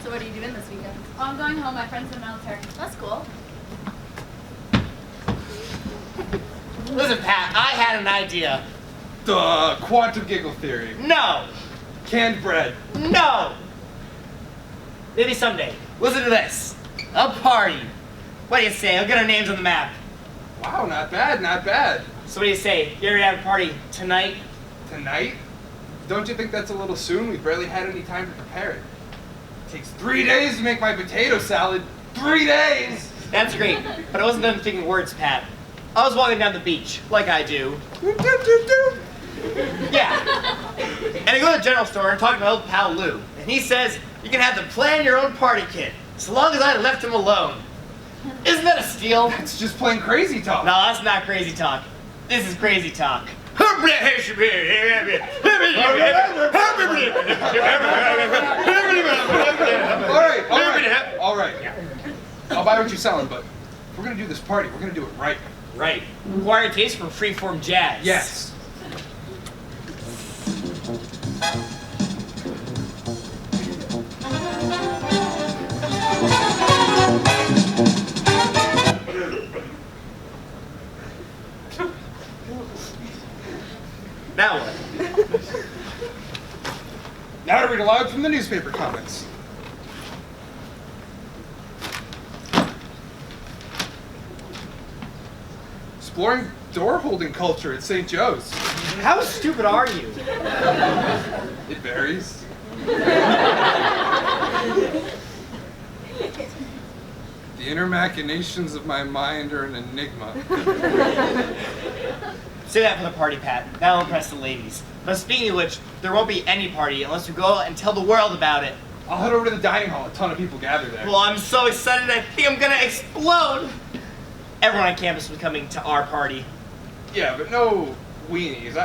So what are you doing this weekend? Oh, I'm going home. My friend's in the military. That's cool. Listen, Pat, I had an idea. The quantum giggle theory. No! Canned bread. No! Maybe someday. Listen to this. A party. What do you say? I'll get our names on the map. Wow, not bad, not bad. So what do you say? You ever have a party tonight? Tonight? Don't you think that's a little soon? We barely had any time to prepare it. It takes 3 days to make my potato salad. 3 days! That's great, but I wasn't done thinking words, Pat. I was walking down the beach, like I do. Yeah. And I go to the general store and talk to my old pal Lou. And he says, you can have to plan your own party kit, so long as I left him alone. Isn't that a steal? That's just plain crazy talk. No, that's not crazy talk. This is crazy talk. All right. I'll buy what you're selling, but if we're gonna do this party, we're gonna do it right. Right. Acquired taste from freeform jazz. Yes. Now what? Now to read aloud from the newspaper comments. Exploring door holding culture at St. Joe's. How stupid are you? It varies. The inner machinations of my mind are an enigma. Say that for the party, Pat. That'll impress the ladies. But speaking of which, there won't be any party unless we go out and tell the world about it. I'll head over to the dining hall. A ton of people gather there. Well, I'm so excited I think I'm gonna explode. Everyone on campus will be coming to our party. Yeah, but no weenies.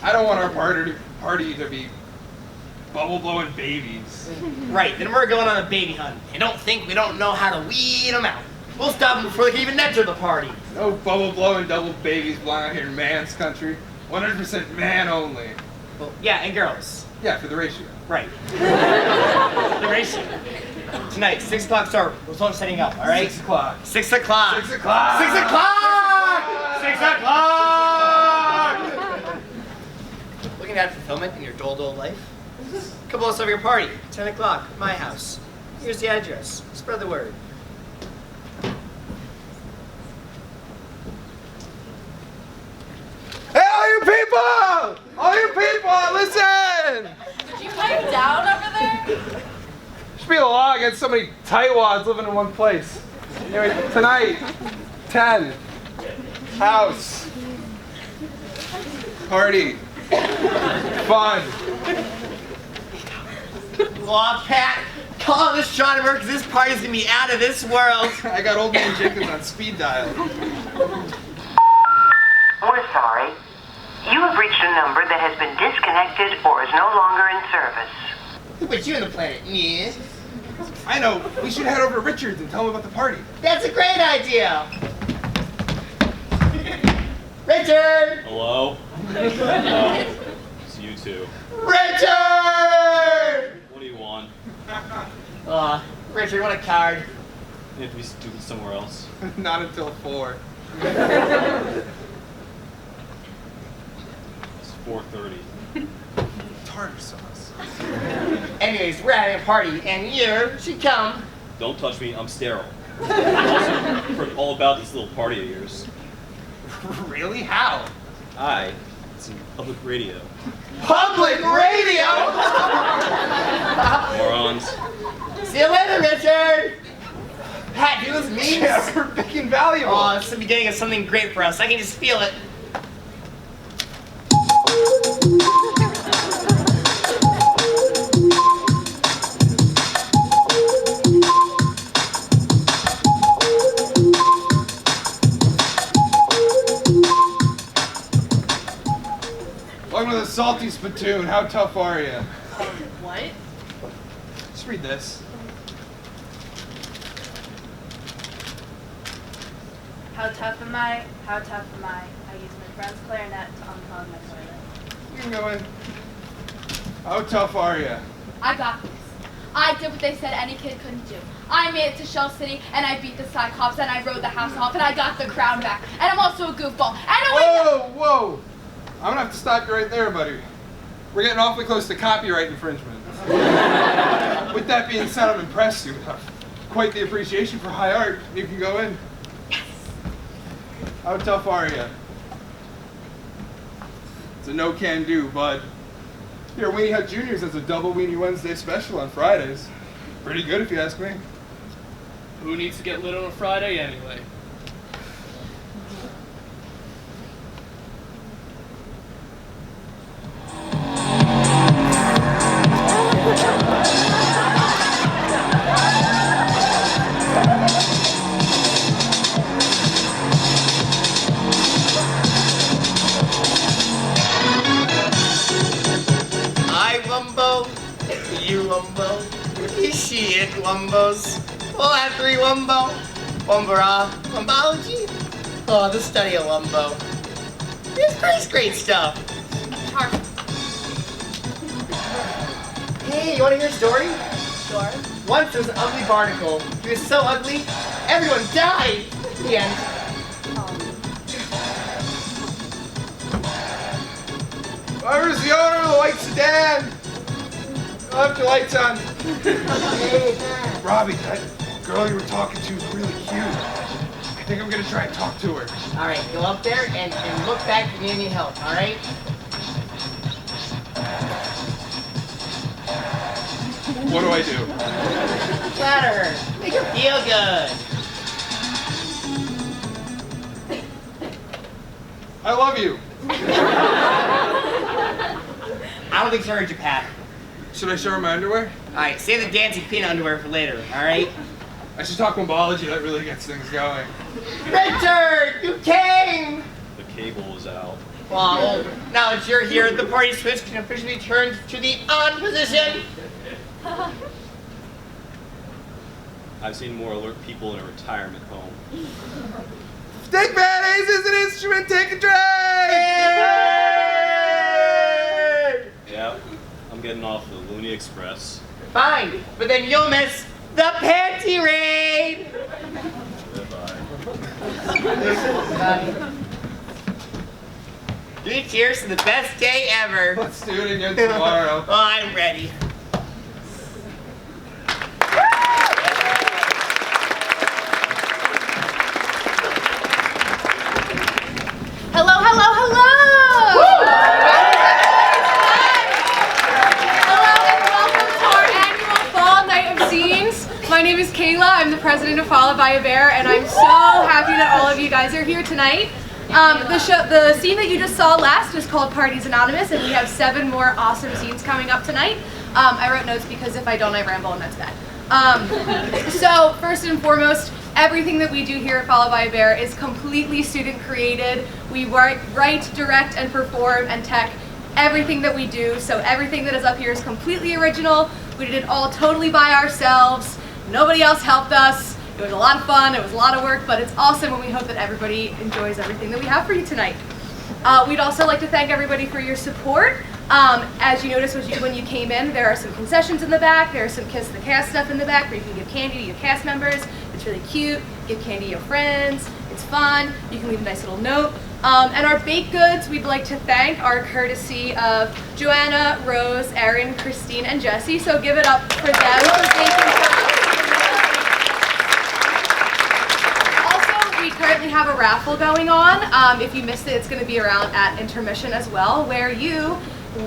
I don't want our party to be bubble blowing babies. Right, then we're going on a baby hunt. And don't think we don't know how to weed them out. We'll stop them before they can even enter the party. No bubble blowing double babies blind out here in man's country. 100% man only. Well, yeah, and girls. Yeah, for the ratio. Right. The ratio. Tonight, 6 o'clock start. We're still setting up, all right? 6 o'clock. 6 o'clock. 6 o'clock. 6 o'clock. 6 o'clock. Looking at fulfillment in your dull life? Come on, let's have your party. 10 o'clock, my house. Here's the address. Spread the word. Hey, all you people! All you people, listen! Did you pipe down over there? Should be a law against so many tightwads living in one place. Anyway, tonight, 10, house, party, fun. Aw, Pat, call this astronomer because this party's gonna be out of this world. I got old man Jenkins on speed dial. We're sorry. You have reached a number that has been disconnected or is no longer in service. Who put you on the planet? Me? I know. We should head over to Richard's and tell him about the party. That's a great idea. Richard! Hello? Oh, it's you two. Richard! What do you want? Richard, what a card. You have to be stupid somewhere else. Not until 4. It's 4:30. Tartar sauce. Anyways, we're having a party, and you should come. Don't touch me, I'm sterile. Also, I've heard all about this little party of yours. Really? How? It's in public radio. Public radio! Morons. See you later, Richard! Pat, do those memes? Yeah, we're big and valuable. Oh, it's the beginning of something great for us. I can just feel it. Welcome to the Salty Spittoon. How tough are you? What? Just read this. How tough am I? How tough am I? I use my friend's clarinet to unclog my toilet. You can go in. How tough are you? I got this. I did what they said any kid couldn't do. I made it to Shell City, and I beat the Cyclops, and I rode the house off, and I got the crown back. And I'm also a goofball. And Whoa! I'm gonna have to stop you right there, buddy. We're getting awfully close to copyright infringement. With that being said, I'm impressed. You have quite the appreciation for high art. You can go in. Yes. How tough are you? It's a no-can-do, bud. Here, Weenie Hut Juniors has a double Weenie Wednesday special on Fridays. Pretty good, if you ask me. Who needs to get lit on a Friday anyway? You Wumbo, you see it, Wumbos. We'll have 3 Wumbo. Wumbara, Wumbology. Oh, the study of Wumbo. It's great stuff. Harple. Hey, you want to hear a story? Sure. Once there was an ugly barnacle. He was so ugly, everyone died. The end. Where's the owner of the white sedan? Left your lights on. Robbie, that girl you were talking to is really cute. I think I'm gonna try and talk to her. All right, go up there and look back if you need any help, all right? What do I do? Flatter her. Make her feel good. I love you. I don't think she heard you, Pat. Should I show her my underwear? All right, save the dancing peanut underwear for later, all right? I should talk Wumbology. That really gets things going. Richard, you came! The cable is out. Well, now that you're here, the party switch can officially turn to the on position. I've seen more alert people in a retirement home. Steak mayonnaise is an instrument. Take a drink. Yep, I'm getting off the Looney Express. Fine, but then you'll miss the panty raid. Goodbye. Three cheers to the best day ever. Let's do it again tomorrow. Oh, I'm ready. Hello, hello, hello! Hello and welcome to our annual Fall Night of Zines. My name is Kayla. I'm the president of Followed by a Bear, and I'm so happy that all of you guys are here tonight. The scene that you just saw last was called Parties Anonymous, and we have 7 more awesome scenes coming up tonight. I wrote notes because if I don't, I ramble, and that's bad. So first and foremost, everything that we do here at Followed by a Bear is completely student created. We write, direct, and perform and tech everything that we do. So everything that is up here is completely original. We did it all totally by ourselves. Nobody else helped us. It was a lot of fun, it was a lot of work, but it's awesome, and we hope that everybody enjoys everything that we have for you tonight. We'd also like to thank everybody for your support. As you noticed when you came in, there are some concessions in the back, there are some Kiss the Cast stuff in the back where you can give candy to your cast members. It's really cute. Give candy to your friends. It's fun. You can leave a nice little note. And our baked goods, we'd like to thank are courtesy of Joanna, Rose, Erin, Christine, and Jessie, so give it up for them for baking stuff. We currently have a raffle going on. If you missed it, it's going to be around at intermission as well, where you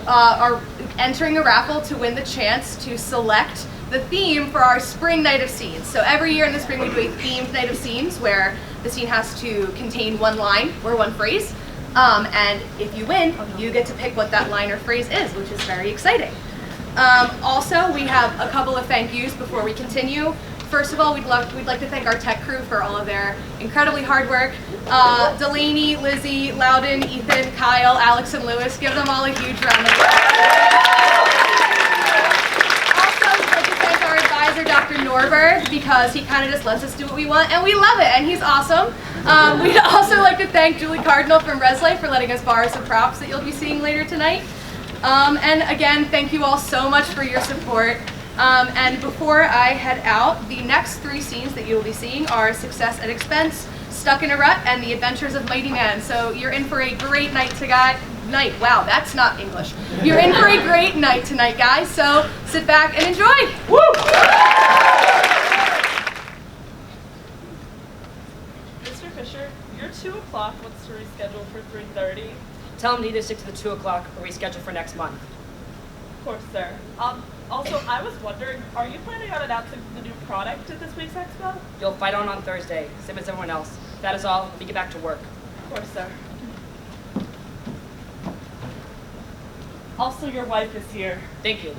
are entering a raffle to win the chance to select the theme for our spring night of scenes. So every year in the spring we do a themed night of scenes where the scene has to contain one line or one phrase. And if you win, you get to pick what that line or phrase is, which is very exciting. Also, we have a couple of thank yous before we continue. First of all, we'd like to thank our tech crew for all of their incredibly hard work. Delaney, Lizzie, Loudon, Ethan, Kyle, Alex, and Lewis. Give them all a huge round of applause. Also, we'd like to thank our advisor, Dr. Norberg, because he kind of just lets us do what we want, and we love it, and he's awesome. We'd also like to thank Julie Cardinal from Reslife for letting us borrow some props that you'll be seeing later tonight. And again, thank you all so much for your support. And before I head out, the next 3 scenes that you will be seeing are Success and Expense, Stuck in a Rut, and The Adventures of Mighty Man. So you're in for a great night wow, that's not English. You're in for a great night tonight, guys, so sit back and enjoy. Woo! Mr. Fisher, your 2 o'clock wants to reschedule for 3:30. Tell him to either stick to the 2 o'clock or reschedule for next month. Of course, sir. Also, I was wondering, are you planning on announcing the new product at this week's expo? You'll fight on Thursday, same as everyone else. That is all. Let me get back to work. Of course, sir. Also, your wife is here. Thank you.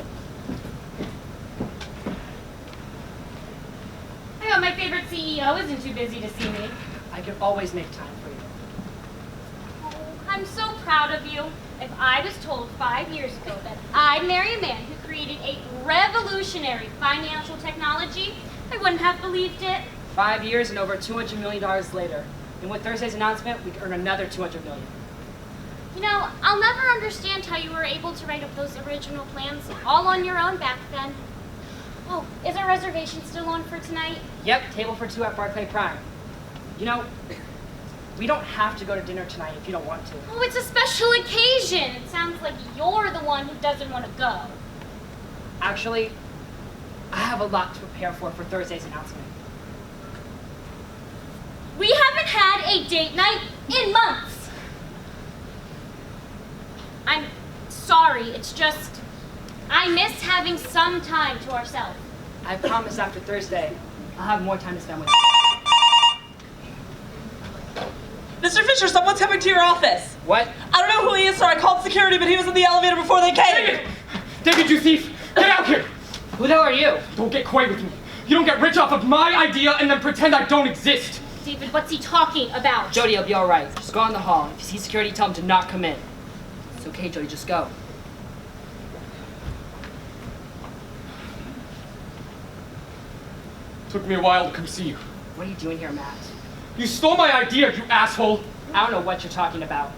I hope my favorite CEO isn't too busy to see me. I can always make time for you. Oh, I'm so proud of you. If I was told 5 years ago that I'd marry a man who created a revolutionary financial technology, I wouldn't have believed it. 5 years and over $200 million later. And with Thursday's announcement, we could earn another $200 million. You know, I'll never understand how you were able to write up those original plans all on your own back then. Oh, is our reservation still on for tonight? Yep, table for 2 at Barclay Prime. You know, we don't have to go to dinner tonight if you don't want to. Oh, it's a special occasion. It sounds like you're the one who doesn't want to go. Actually, I have a lot to prepare for Thursday's announcement. We haven't had a date night in months. I'm sorry, it's just, I miss having some time to ourselves. I promise after Thursday, I'll have more time to spend with you. Mr. Fisher, someone's coming to your office. What? I don't know who he is, sir. I called security, but he was in the elevator before they came. David, you thief! Get out here! Who the hell are you? Don't get coy with me. You don't get rich off of my idea and then pretend I don't exist. David, what's he talking about? Jody, you'll be all right. Just go in the hall. If you see security, tell him to not come in. It's okay, Jody, just go. Took me a while to come see you. What are you doing here, Matt? You stole my idea, you asshole! I don't know what you're talking about.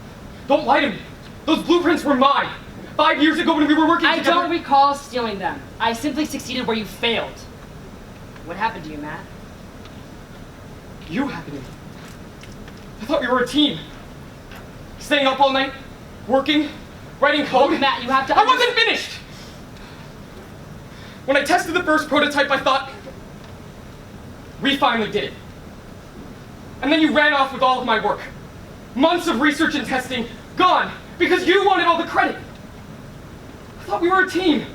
Don't lie to me. Those blueprints were mine. 5 years ago when we were working together. I don't recall stealing them. I simply succeeded where you failed. What happened to you, Matt? You happened to me. I thought we were a team. Staying up all night, working, writing code. Look, Matt, you have to... I wasn't finished! When I tested the first prototype, I thought, we finally did it. And then you ran off with all of my work. Months of research and testing, gone, because you wanted all the credit. I thought we were a team.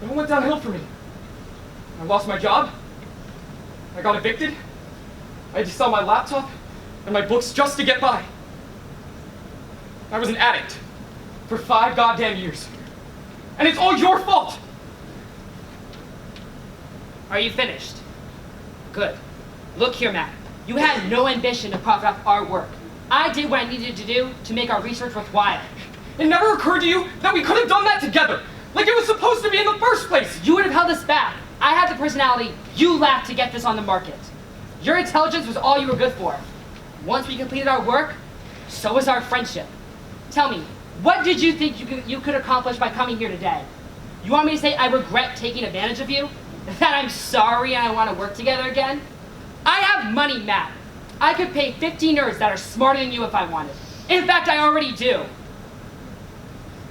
It all went downhill for me. I lost my job. I got evicted. I had to sell my laptop and my books just to get by. I was an addict for 5 goddamn years. And it's all your fault! Are you finished? Good. Look here, Matt. You had no ambition to profit off our work. I did what I needed to do to make our research worthwhile. It never occurred to you that we could have done that together, like it was supposed to be in the first place. You would have held us back. I had the personality you lacked to get this on the market. Your intelligence was all you were good for. Once we completed our work, so was our friendship. Tell me, what did you think you could accomplish by coming here today? You want me to say I regret taking advantage of you? That I'm sorry and I want to work together again? I have money, Matt. I could pay 50 nerds that are smarter than you if I wanted. In fact, I already do.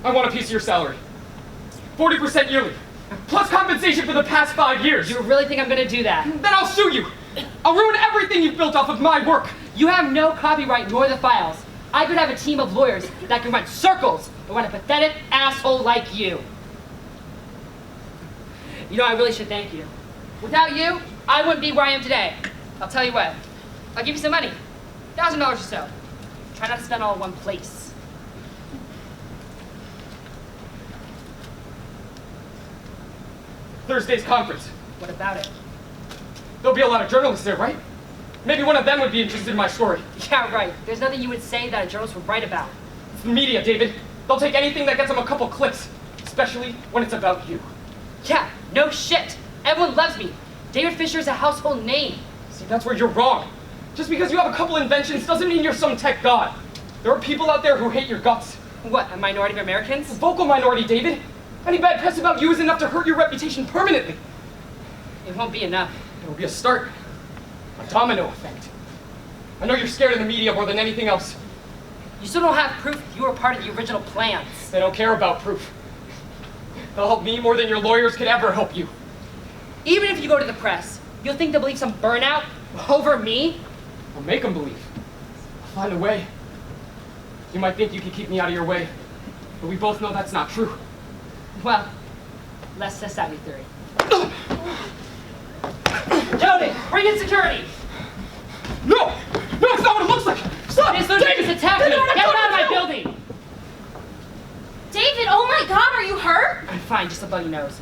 I want a piece of your salary. 40% yearly. Plus compensation for the past 5 years. You really think I'm going to do that? Then I'll sue you. I'll ruin everything you've built off of my work. You have no copyright nor the files. I could have a team of lawyers that can run circles around a pathetic asshole like you. You know, I really should thank you. Without you, I wouldn't be where I am today. I'll tell you what. I'll give you some money. $1,000 or so. Try not to spend all in one place. Thursday's conference. What about it? There'll be a lot of journalists there, right? Maybe one of them would be interested in my story. Yeah, right. There's nothing you would say that a journalist would write about. It's the media, David. They'll take anything that gets them a couple clicks, especially when it's about you. Yeah, no shit. Everyone loves me. David Fisher is a household name. See, that's where you're wrong. Just because you have a couple inventions doesn't mean you're some tech god. There are people out there who hate your guts. What, a minority of Americans? A vocal minority, David. Any bad press about you is enough to hurt your reputation permanently. It won't be enough. It will be a start. A domino effect. I know you're scared of the media more than anything else. You still don't have proof you were part of the original plans. They don't care about proof. They'll help me more than your lawyers could ever help you. Even if you go to the press, you'll think they'll believe some burnout over me? I'll make them believe. I'll find a way. You might think you can keep me out of your way, but we both know that's not true. Well, let's test out your theory. Jody, bring in security! No! No, it's not what it looks like! Stop! This Lunatic is attacking me! Get him out of my building! David, oh my God, are you hurt? I'm fine, just a bloody nose.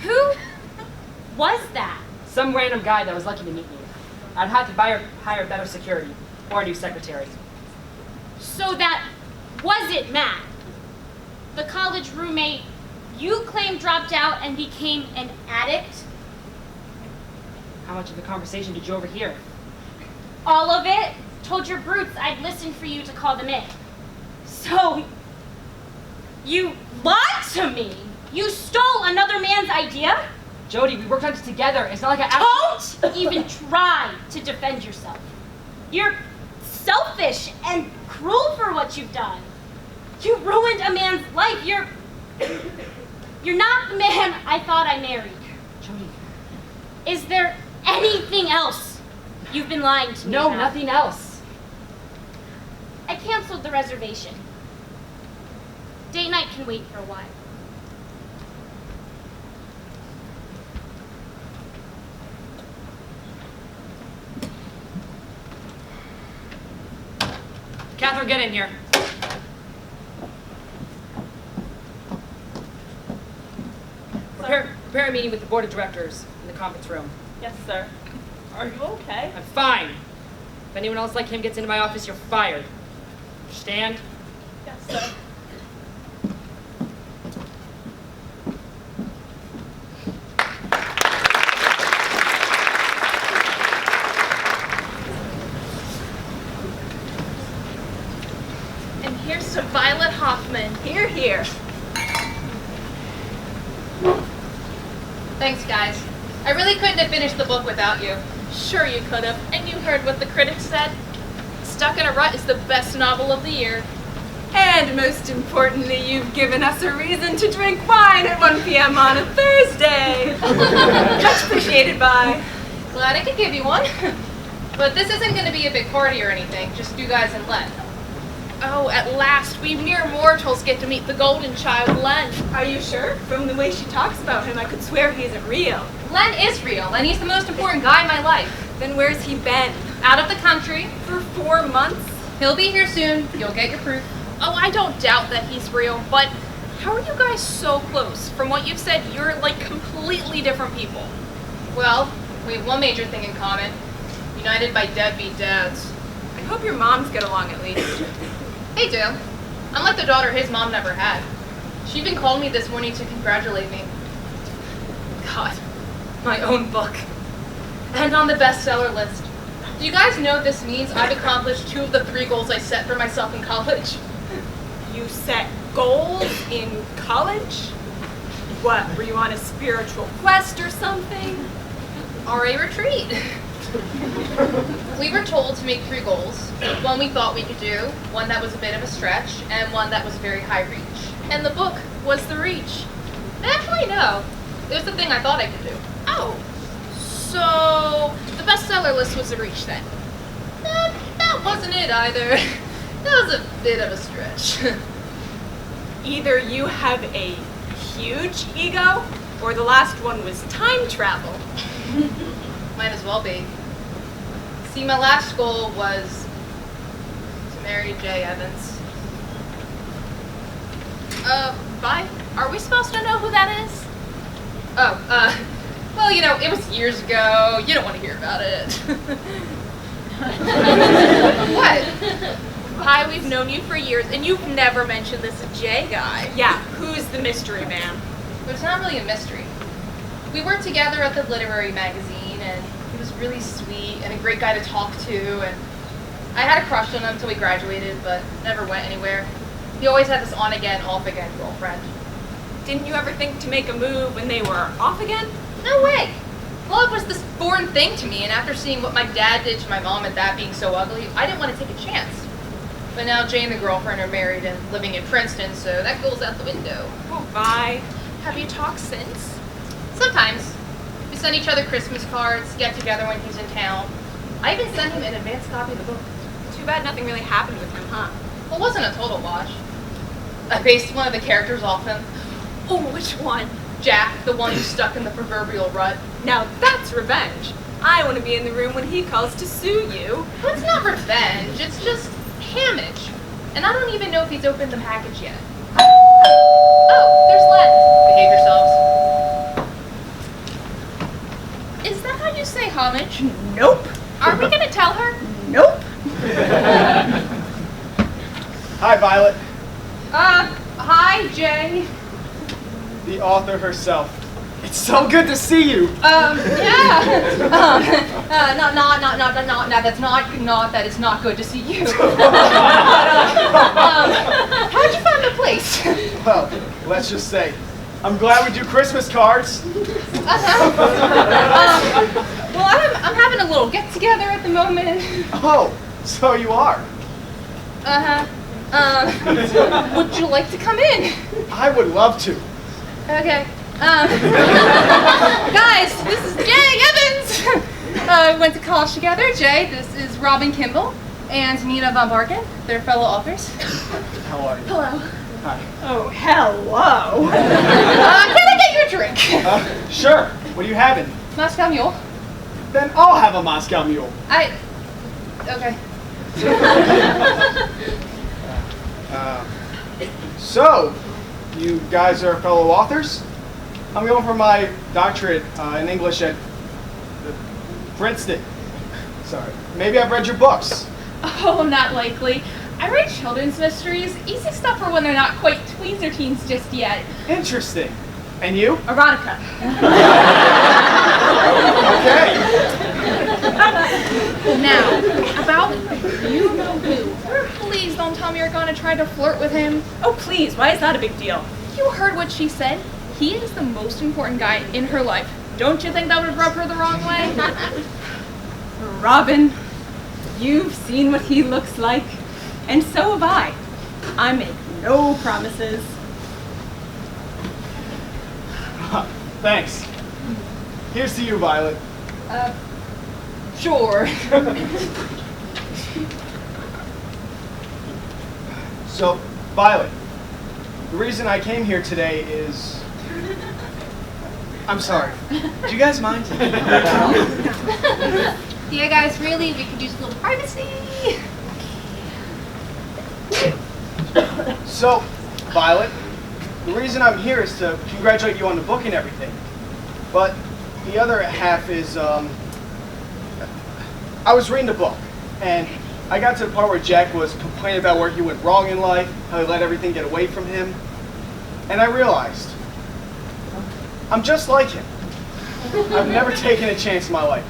Who was that? Some random guy that was lucky to meet me. I'd have to hire better security, or a new secretary. So that wasn't Matt, the college roommate you claimed dropped out and became an addict? How much of the conversation did you overhear? All of it. Told your brutes I'd listen for you to call them in. So, you lied to me. You stole another man's idea? Jody, we worked on this together. It's not like I Don't even try to defend yourself. You're selfish and cruel for what you've done. You ruined a man's life. You're not the man I thought I married. Jody. Is there anything else you've been lying to me No, about? nothing else. I canceled the reservation. Date night can wait for a while. Catherine, get in here. Prepare a meeting with the board of directors in the conference room. Yes, sir. Are you okay? I'm fine. If anyone else like him gets into my office, you're fired. Understand? Yes, sir. And here's to Violet Hoffman. Here, here. Thanks, guys. I really couldn't have finished the book without you. Sure you could have. And you heard what the critics said. Stuck in a Rut is the best novel of the year. And most importantly, you've given us a reason to drink wine at 1 p.m. on a Thursday. Much appreciated, bye. Glad I could give you one. But this isn't going to be a big party or anything, just you guys and Len. Oh, at last, we mere mortals get to meet the golden child, Len. Are you sure? From the way she talks about him, I could swear he isn't real. Len is real, and he's the most important guy in my life. Then where's he been? Out of the country. For 4 months? He'll be here soon. You'll get your proof. Oh, I don't doubt that he's real, but how are you guys so close? From what you've said, you're like completely different people. Well, we have one major thing in common. United by deadbeat dads. I hope your moms get along at least. They do. I'm like the daughter his mom never had. She even called me this morning to congratulate me. God, my own book. And on the bestseller list. Do you guys know this means I've accomplished 2 of the 3 goals I set for myself in college? You set goals in college? What, were you on a spiritual quest or something? Or a retreat. We were told to make 3 goals. One we thought we could do, one that was a bit of a stretch, and one that was very high reach. And the book was the reach. Actually, no. It was the thing I thought I could do. Oh, so the bestseller list was the reach then? That wasn't it either. That was a bit of a stretch. Either you have a huge ego, or the last one was time travel. Might as well be. See, my last goal was to marry Jay Evans. Vi, are we supposed to know who that is? Oh, well, you know, it was years ago. You don't want to hear about it. What? Vi, we've known you for years, and you've never mentioned this Jay guy. Yeah, who's the mystery man? But it's not really a mystery. We worked together at the literary magazine, and he was really sweet and a great guy to talk to, and I had a crush on him until we graduated, but never went anywhere. He always had this on-again, off-again girlfriend. Didn't you ever think to make a move when they were off again? No way. Love was this foreign thing to me, and after seeing what my dad did to my mom and that being so ugly, I didn't want to take a chance. But now Jay and the girlfriend are married and living in Princeton, so that goes out the window. Oh, bye. Have you talked since? Sometimes. We send each other Christmas cards, get together when he's in town. I even sent him an advanced copy of the book. Too bad nothing really happened with him, huh? Well, it wasn't a total wash. I based one of the characters off him. Oh, which one? Jack, the one who's stuck in the proverbial rut. Now that's revenge. I want to be in the room when he calls to sue you. Well, it's not revenge, it's just hammage. And I don't even know if he's opened the package yet. Oh, there's Len. Behave yourselves. Is that how you say homage? Nope. Are we gonna tell her? Nope. Hi, Violet. Hi, Jay. The author herself. It's so good to see you. Yeah. That is not good to see you. How'd you find the place? Well, let's just say, I'm glad we do Christmas cards. Well, I'm having a little get together at the moment. Oh, so you are. Would you like to come in? I would love to. Okay. Guys, this is Jay Evans. We went to college together. Jay, this is Robin Kimball and Nina Von Barken. They're fellow authors. How are you? Hello. Hi. Oh, hello. Can I get you a drink? Sure. What are you having? Moscow Mule. Then I'll have a Moscow Mule. Okay. So, you guys are fellow authors? I'm going for my doctorate in English at Princeton. Sorry. Maybe I've read your books. Oh, not likely. I write children's mysteries. Easy stuff for when they're not quite tweens or teens just yet. Interesting. And you? Erotica. Okay. Now, about you know who. Please don't tell me you're gonna try to flirt with him. Oh, please. Why is that a big deal? You heard what she said. He is the most important guy in her life. Don't you think that would rub her the wrong way? Robin, you've seen what he looks like, and so have I. I make no promises. Thanks. Here's to you, Violet. Sure. So, Violet, the reason I came here today is... I'm sorry. Do you guys mind? Yeah, guys, really, we could use a little privacy. So, Violet, the reason I'm here is to congratulate you on the book and everything. But the other half is, I was reading the book, and I got to the part where Jack was complaining about where he went wrong in life, how he let everything get away from him. And I realized, I'm just like him. I've never taken a chance in my life.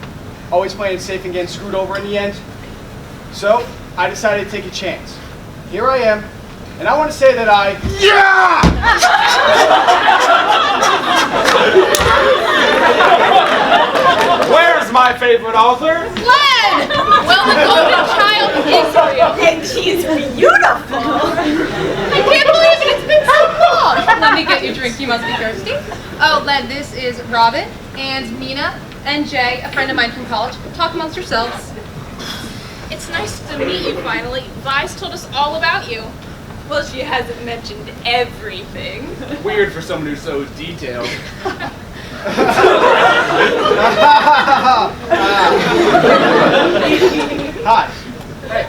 Always playing it safe and getting screwed over in the end. So, I decided to take a chance. Here I am, and I want to say that Yeah! Where's my favorite author? Len! Well, the golden child of Israel. And she's beautiful. I can't believe it. It's been so long. Let me get you a drink. You must be thirsty. Oh, Len, this is Robin and Nina and Jay, a friend of mine from college. Talk amongst yourselves. It's nice to meet you finally. Vi's told us all about you. Well, she hasn't mentioned everything. Weird for someone who's so detailed. Hi. Hey.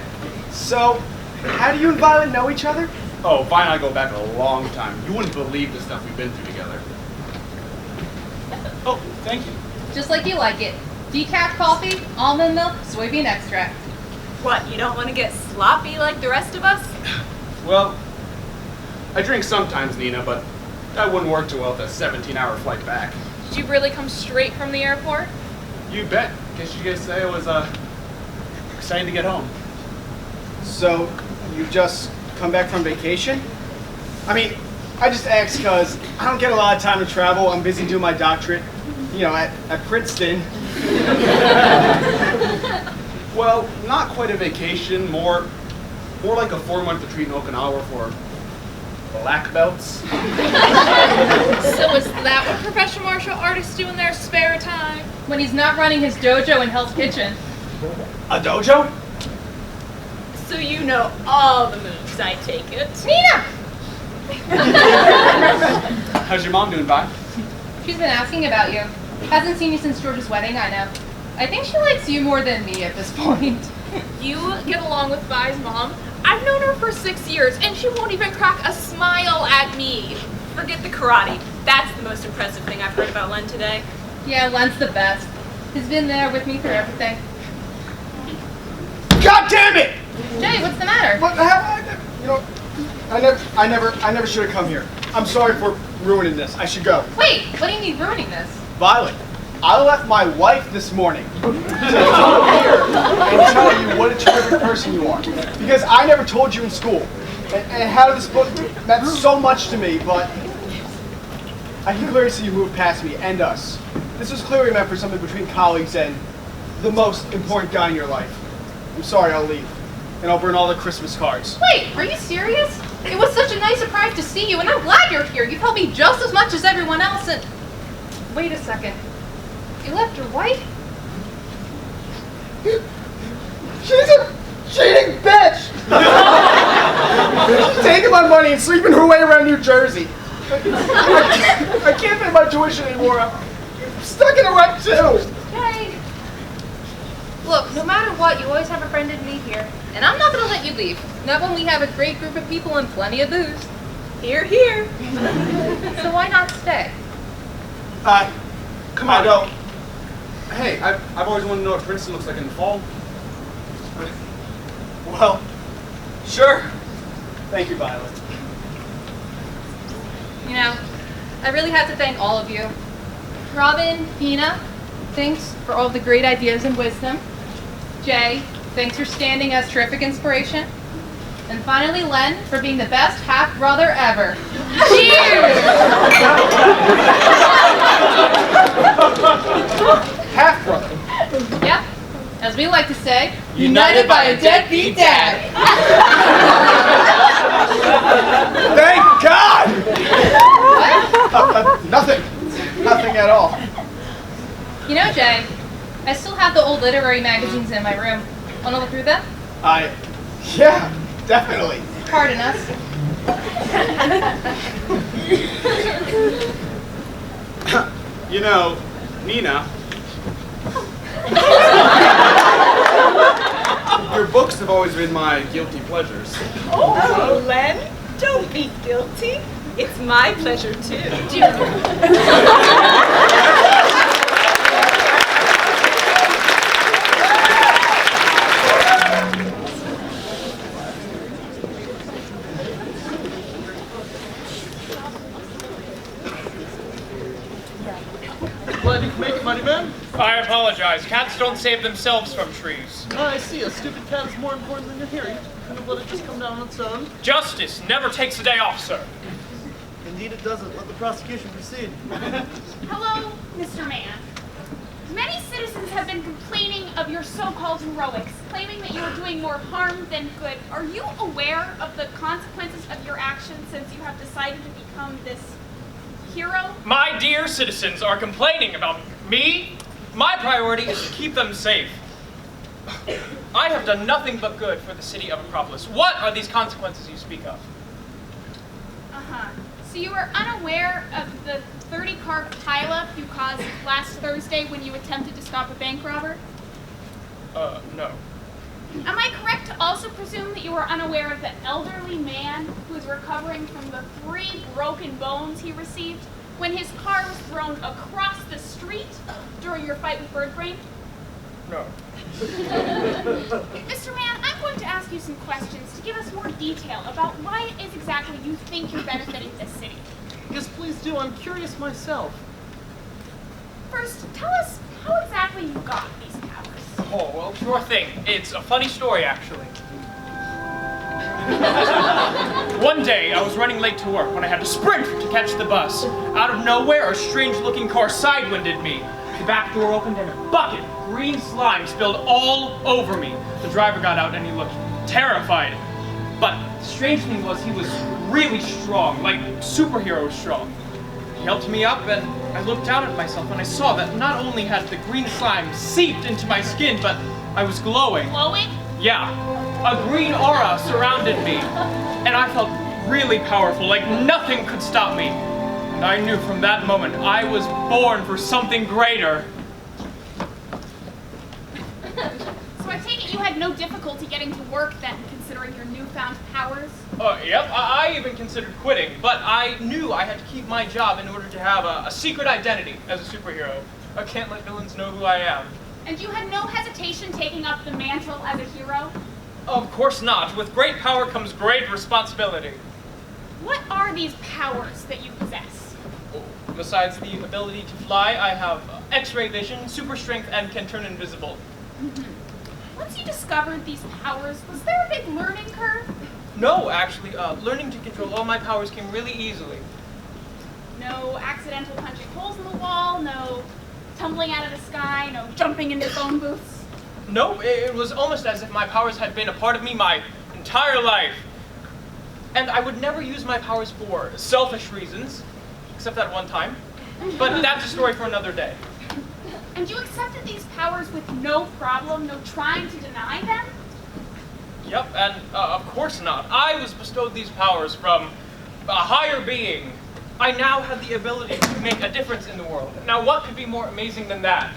So, how do you and Violet know each other? Oh, Vi and I go back a long time. You wouldn't believe the stuff we've been through together. Oh, thank you. Just like you like it. Decaf coffee, almond milk, soybean extract. What, you don't want to get sloppy like the rest of us? Well, I drink sometimes, Nina, but that wouldn't work too well with a 17-hour flight back. Did you really come straight from the airport? You bet. Guess you guys say I was excited to get home. So, you just come back from vacation? I mean, I just asked because I don't get a lot of time to travel. I'm busy doing my doctorate, you know, at Princeton. Well, not quite a vacation, more like a 4-month retreat in Okinawa for black belts. So is that what professional martial artists do in their spare time? When he's not running his dojo in Hell's Kitchen. A dojo? So you know all the moves, I take it. Nina! How's your mom doing, Vi? She's been asking about you. Hasn't seen you since George's wedding, I know. I think she likes you more than me at this point. You get along with Vi's mom? I've known her for 6 years, and she won't even crack a smile at me. Forget the karate. That's the most impressive thing I've heard about Len today. Yeah, Len's the best. He's been there with me through everything. God damn it! Jay, what's the matter? What, you know, I never should have come here. I'm sorry for ruining this. I should go. Wait, what do you mean ruining this? Violet, I left my wife this morning to come here and tell you what a terrific person you are. Because I never told you in school. And how this book meant so much to me, but I can clearly see you moved past me and us. This was clearly meant for something between colleagues and the most important guy in your life. I'm sorry, I'll leave. And I'll burn all the Christmas cards. Wait, are you serious? It was such a nice surprise to see you, and I'm glad you're here. You've helped me just as much as everyone else, and... Wait a second. You left your wife? She's a cheating bitch! She's taking my money and sleeping her way around New Jersey. I can't pay my tuition anymore. I'm stuck in a rut too. Hey. Look, no matter what, you always have a friend in me here. And I'm not going to let you leave. Not when we have a great group of people and plenty of booze. Here, here. So why not stay? Come on, don't. Hey, I've always wanted to know what Princeton looks like in the fall. Well, sure. Thank you, Violet. You know, I really have to thank all of you. Robin, Nina, thanks for all the great ideas and wisdom. Jay, thanks for standing as terrific inspiration. And finally, Len, for being the best half-brother ever. Cheers! Half-brother? Yep. As we like to say, united by a deadbeat dad. Thank God! What? Nothing. Nothing at all. You know, Jay, I still have the old literary magazines in my room. Want to look through them? Yeah, definitely. Pardon us. You know, Nina. Your books have always been my guilty pleasures. Oh, Len, don't be guilty. It's my pleasure too. Glad you can make it, Money Man. I apologize. Cats don't save themselves from trees. I see. A stupid cat is more important than your hearing. Couldn't have let it just come down on its own. Justice never takes a day off, sir. Indeed it doesn't. Let the prosecution proceed. Hello, Mr. Man. Many citizens have been complaining of your so-called heroics, claiming that you are doing more harm than good. Are you aware of the consequences of your actions since you have decided to become this hero? My dear citizens are complaining about me. My priority is to keep them safe. I have done nothing but good for the city of Acropolis. What are these consequences you speak of? Uh-huh. So you are unaware of the 30-car pileup you caused last Thursday when you attempted to stop a bank robber? No. Am I correct to also presume that you are unaware of the elderly man who is recovering from the 3 broken bones he received when his car was thrown across the street during your fight with Birdbrain? No. Mr. Man, I'm going to ask you some questions to give us more detail about why it is exactly you think you're benefiting this city. Yes, please do. I'm curious myself. First, tell us how exactly you got these powers. Oh, well, sure thing. It's a funny story, actually. One day, I was running late to work when I had to sprint to catch the bus. Out of nowhere, a strange-looking car sidewinded me. The back door opened and a bucket of green slime spilled all over me. The driver got out and he looked terrified. But the strange thing was he was really strong, like superhero strong. He helped me up and I looked down at myself and I saw that not only had the green slime seeped into my skin, but I was glowing. Glowing? Yeah. A green aura surrounded me. And I felt really powerful, like nothing could stop me. And I knew from that moment I was born for something greater. So I take it you had no difficulty getting to work then, considering your newfound powers? Yep, I even considered quitting, but I knew I had to keep my job in order to have a secret identity as a superhero. I can't let villains know who I am. And you had no hesitation taking up the mantle as a hero? Of course not. With great power comes great responsibility. What are these powers that you possess? Besides the ability to fly, I have X-ray vision, super strength, and can turn invisible. Once you discovered these powers, was there a big learning curve? No, actually, learning to control all my powers came really easily. No accidental punching holes in the wall, no tumbling out of the sky, no jumping into phone booths? No, it was almost as if my powers had been a part of me my entire life. And I would never use my powers for selfish reasons, except that one time. But that's a story for another day. And you accepted these powers with no problem, no trying to deny them? Yep, and of course not. I was bestowed these powers from a higher being. I now have the ability to make a difference in the world. Now, what could be more amazing than that?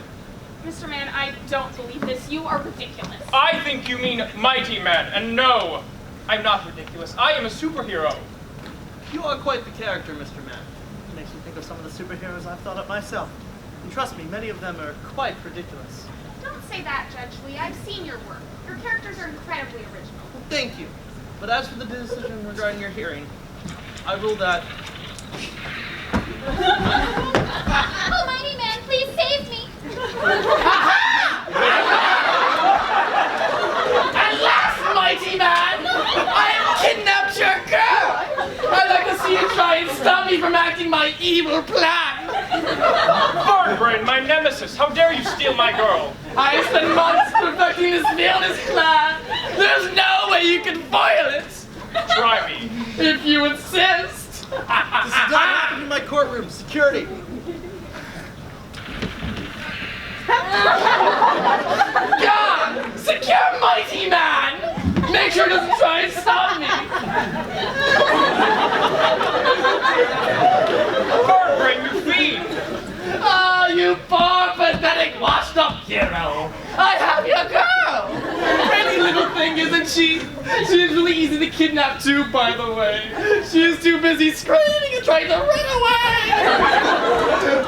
Mr. Man, I don't believe this. You are ridiculous. I think you mean mighty man, and no, I'm not ridiculous. I am a superhero. You are quite the character, Mr. Man. It makes me think of some of the superheroes I've thought up myself. And trust me, many of them are quite ridiculous. Don't say that, Judge Lee. I've seen your work. Your characters are incredibly original. Well, thank you. But as for the decision regarding your hearing, I rule that... Oh, mighty man, please save me. At last, mighty man! I have kidnapped your girl! I'd like to see you try and stop me from acting my evil plan! Birdbrain, my nemesis, how dare you steal my girl? I have spent months perfecting this villainous plan! There's no way you can foil it! Try me. If you insist! This is not happening in my courtroom. Security. God! Secure mighty man! Make sure he doesn't try and stop me! Birdbrain, you fiend! Oh, you poor, pathetic, washed-up hero! I have your girl! Pretty little thing, isn't she? She is really easy to kidnap too, by the way. She is too busy screaming and trying to run away!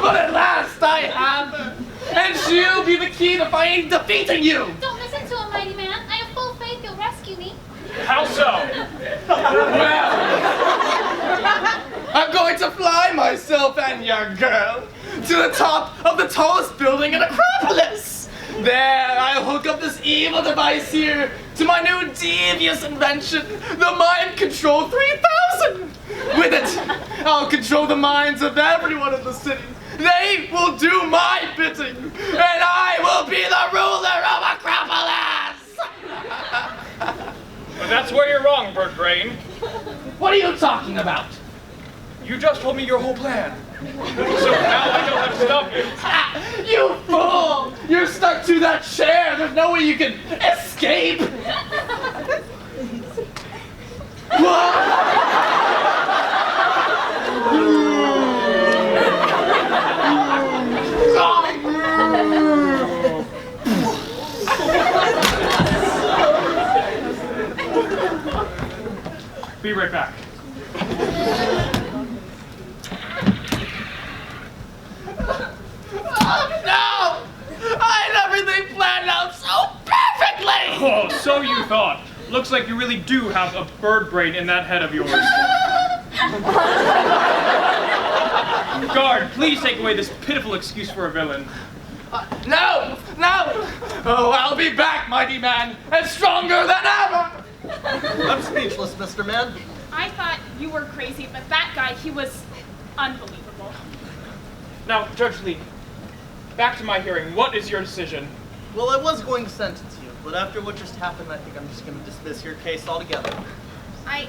But at last I have her! And she'll be the key to defeating you! Don't listen to him, mighty man. I have full faith you'll rescue me. How so? Well, I'm going to fly myself and your girl to the top of the tallest building in Acropolis. There, I'll hook up this evil device here to my new devious invention, the Mind Control 3000. With it, I'll control the minds of everyone in the city. They will do my bidding, and I will be the ruler of Acropolis. But that's where you're wrong, Birdbrain. What are you talking about? You just told me your whole plan. So now I know how to stop you. You fool! You're stuck to that chair. There's no way you can escape. Be right back. Oh no! I had everything planned out so perfectly! Oh, so you thought. Looks like you really do have a bird brain in that head of yours. Guard, please take away this pitiful excuse for a villain. No! No! Oh, I'll be back, mighty man, and stronger than ever! I'm speechless, Mr. Man. I thought you were crazy, but that guy, he was unbelievable. Now, Judge Lee, back to my hearing. What is your decision? Well, I was going to sentence you, but after what just happened, I think I'm just going to dismiss your case altogether. I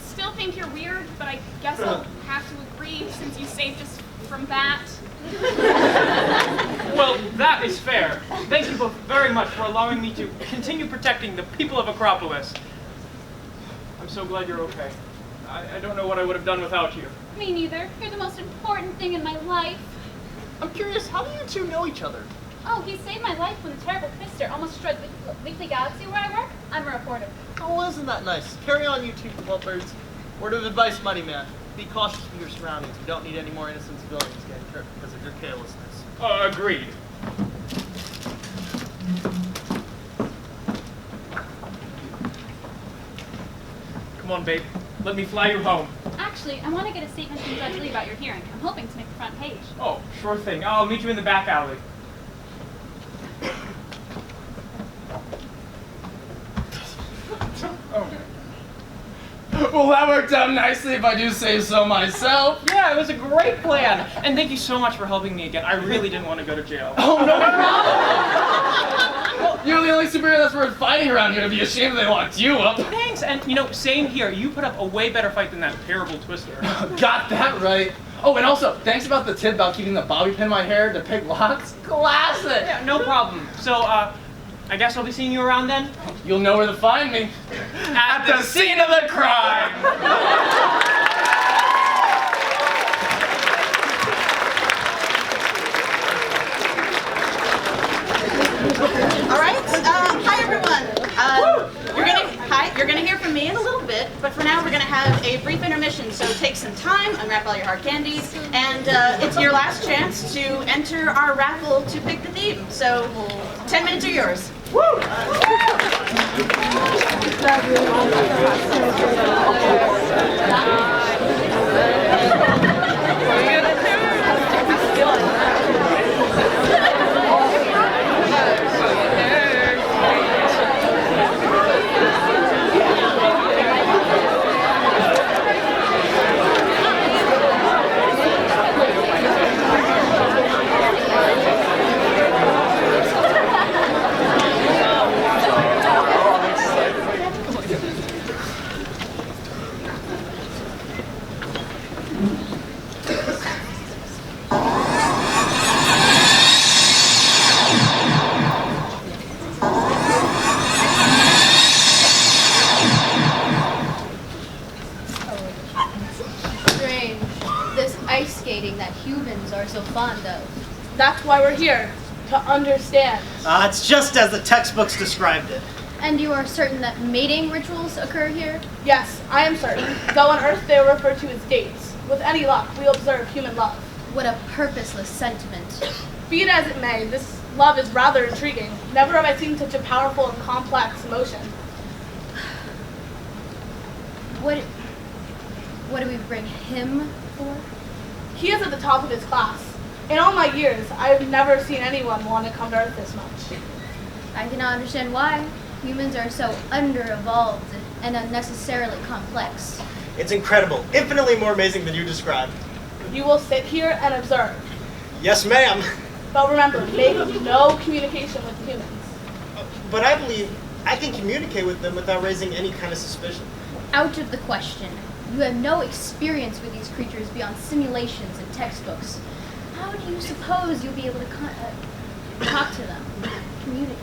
still think you're weird, but I guess I'll have to agree since you saved us from that. Well, that is fair. Thank you both very much for allowing me to continue protecting the people of Acropolis. I'm so glad you're okay. I don't know what I would have done without you. Me neither. You're the most important thing in my life. I'm curious, how do you two know each other? Oh, he saved my life when the terrible Twister almost destroyed the Weekly Galaxy where I work. I'm a reporter. Oh, isn't that nice? Carry on, you two puppers. Word of advice, Money Man. Be cautious with your surroundings. We don't need any more innocent civilians getting hurt because of your carelessness. Agreed. Come on, babe. Let me fly you home. Actually, I want to get a statement from Judge Lee about your hearing. I'm hoping to make the front page. Oh, sure thing. I'll meet you in the back alley. Well, that worked out nicely if I do say so myself. Yeah, it was a great plan. And thank you so much for helping me again. I really didn't want to go to jail. Oh, no problem. Well, you're the only superhero that's worth fighting around here. To be ashamed they locked you up. Thanks. And, same here. You put up a way better fight than that terrible Twister. Got that right. Oh, and also, thanks about the tip about keeping the bobby pin in my hair to pick locks. Classic. Yeah, no problem. So, I guess I'll be seeing you around then? You'll know where to find me. At the scene of the crime! All right. Hi, everyone. You're gonna hear from me in a little bit, but for now we're gonna have a brief intermission. So take some time, unwrap all your hard candies, and it's your last chance to enter our raffle to pick the theme. So 10 minutes are yours. Woo! That humans are so fond of. That's why we're here, to understand. It's just as the textbooks described it. And you are certain that mating rituals occur here? Yes, I am certain. Though on Earth they are referred to as dates. With any luck, we observe human love. What a purposeless sentiment. Be it as it may, this love is rather intriguing. Never have I seen such a powerful and complex emotion. What do we bring him for? He is at the top of his class. In all my years, I have never seen anyone want to come to Earth this much. I cannot understand why. Humans are so under-evolved and unnecessarily complex. It's incredible. Infinitely more amazing than you described. You will sit here and observe. Yes, ma'am. But remember, make no communication with humans. But I believe I can communicate with them without raising any kind of suspicion. Out of the question. You have no experience with these creatures beyond simulations and textbooks. How do you suppose you'll be able to talk to them, communicate?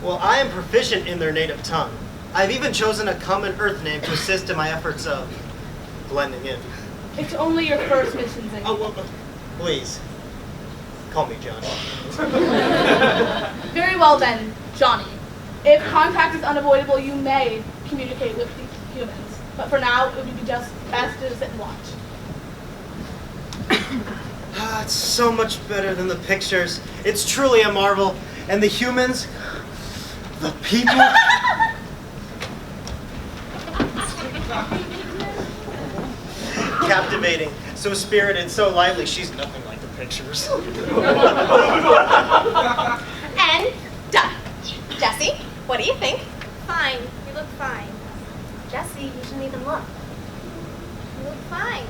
Well, I am proficient in their native tongue. I've even chosen a common Earth name to assist in my efforts of blending in. It's only your first mission, Zeigler. Oh, well, Please, call me Johnny. Very well then, Johnny. If contact is unavoidable, you may communicate with the humans. But for now, it would be just best to sit and watch. It's so much better than the pictures. It's truly a marvel. And the humans, the people... Captivating, so spirited, so lively. She's nothing like the pictures. And done. Jesse, what do you think? Fine. You look fine. Jesse, you shouldn't even look. You look fine.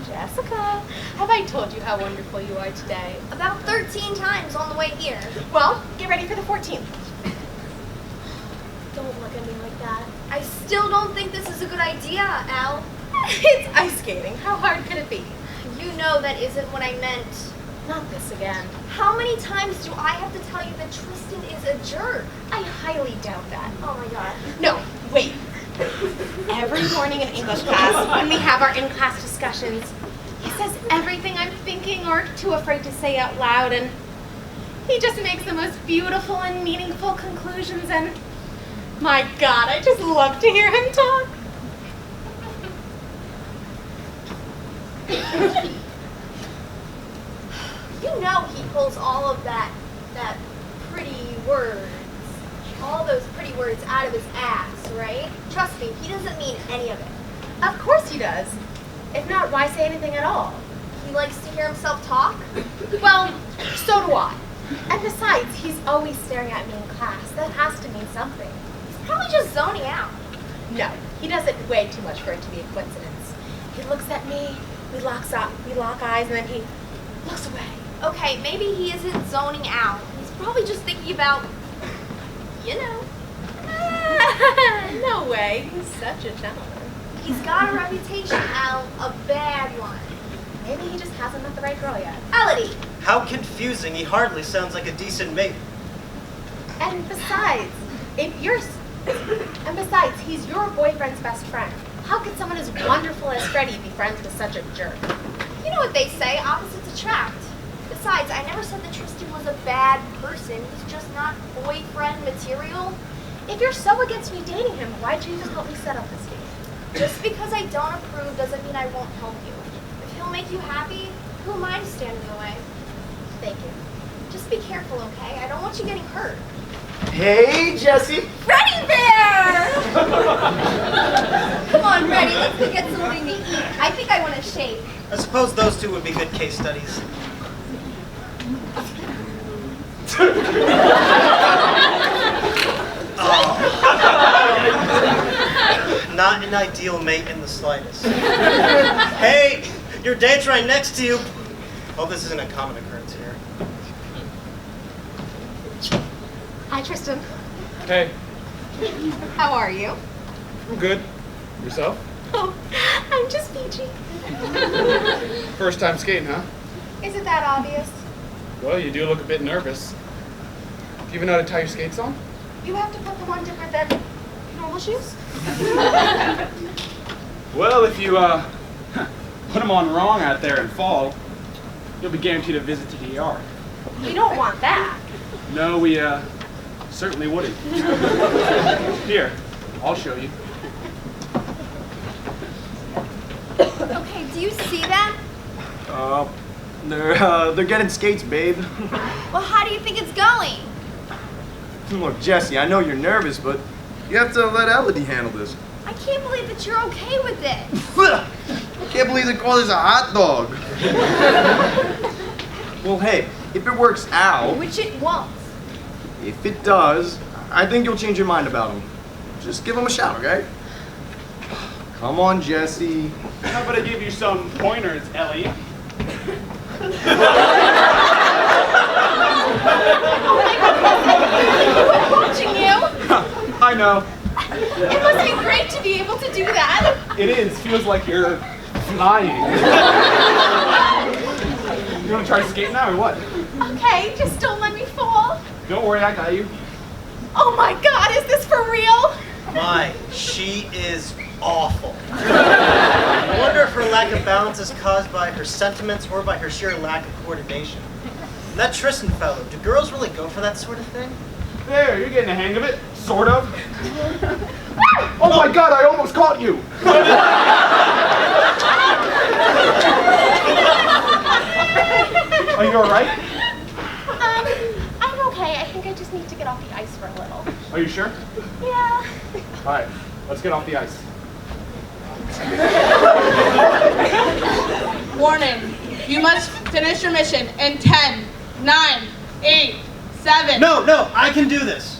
Jessica, have I told you how wonderful you are today? About 13 times on the way here. Well, get ready for the 14th. Don't look at me like that. I still don't think this is a good idea, Al. It's ice skating. How hard could it be? You know that isn't what I meant. Not this again. How many times do I have to tell you that Tristan is a jerk? I highly doubt that. Oh my god. No, wait. Every morning in English class, when we have our in-class discussions, he says everything I'm thinking or too afraid to say out loud, and he just makes the most beautiful and meaningful conclusions, and my God, I just love to hear him talk. You know he pulls all of that pretty words, all those pretty words out of his ass, right? Trust me, he doesn't mean any of it. Of course he does. If not, why say anything at all? He likes to hear himself talk? Well, so do I. And besides, he's always staring at me in class. That has to mean something. He's probably just zoning out. No, he does it way too much for it to be a coincidence. He looks at me, we lock eyes, and then he looks away. Okay, maybe he isn't zoning out. He's probably just thinking about, you know. No way, he's such a gentleman. He's got a reputation, Al, a bad one. Maybe he just hasn't met the right girl yet. Elodie! How confusing. He hardly sounds like a decent mate. And besides, he's your boyfriend's best friend. How could someone as wonderful as Freddie be friends with such a jerk? You know what they say, opposites attract. Besides, I never said that Tristan was a bad person. He's just not boyfriend material. If you're so against me dating him, why'd you just help me set up this date? Just because I don't approve doesn't mean I won't help you. If he'll make you happy, who am I to stand in the way? Thank you. Just be careful, okay? I don't want you getting hurt. Hey, Jesse. Freddy Bear! Come on, Freddy, let's go get something to eat. I think I want to shake. I suppose those two would be good case studies. Not an ideal mate in the slightest. Hey, your date's right next to you. Hope this isn't a common occurrence here. Hi, Tristan. Hey, How are you? I'm good. Yourself? Oh, I'm just peachy. First time skating, huh? Is it that obvious? Well, you do look a bit nervous. Do you even know how to tie your skates on? You have to put them on different than normal shoes? Well, if you put them on wrong out there and fall, you'll be guaranteed a visit to the ER. We don't want that. No, we certainly wouldn't. Here, I'll show you. Okay, do you see that? They're getting skates, babe. Well, how do you think it's going? Look, Jesse, I know you're nervous, but you have to let Elodie handle this. I can't believe that you're okay with it. I can't believe they call this a hot dog. Well, hey, if it works out... Which it won't. If it does, I think you'll change your mind about him. Just give him a shout, okay? Come on, Jesse. How about I give you some pointers, Ellie? Watching you. I know. It must be great to be able to do that. It is. Feels like you're flying. You want to try skating now or what? Okay, just don't let me fall. Don't worry, I got you. Oh my God, is this for real? My, she is awful. I wonder if her lack of balance is caused by her sentiments or by her sheer lack of coordination. And that Tristan fellow, do girls really go for that sort of thing? There, you're getting the hang of it. Sort of. Oh my God, I almost caught you. Are you all right? I'm okay. I think I just need to get off the ice for a little. Are you sure? Yeah. All right, let's get off the ice. Warning, you must finish your mission in 10, 9, 8, 7. No, I can do this.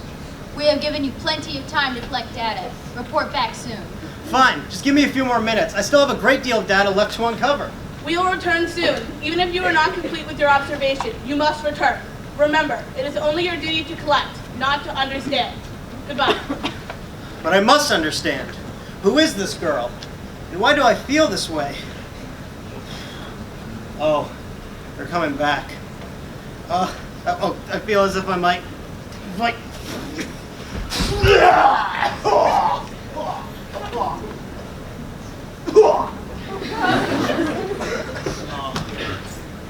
We have given you plenty of time to collect data. Report back soon. Fine, just give me a few more minutes. I still have a great deal of data left to uncover. We will return soon. Even if you are not complete with your observation, you must return. Remember, it is only your duty to collect, not to understand. Goodbye. But I must understand. Who is this girl? And why do I feel this way? Oh, they're coming back. I feel as if I might...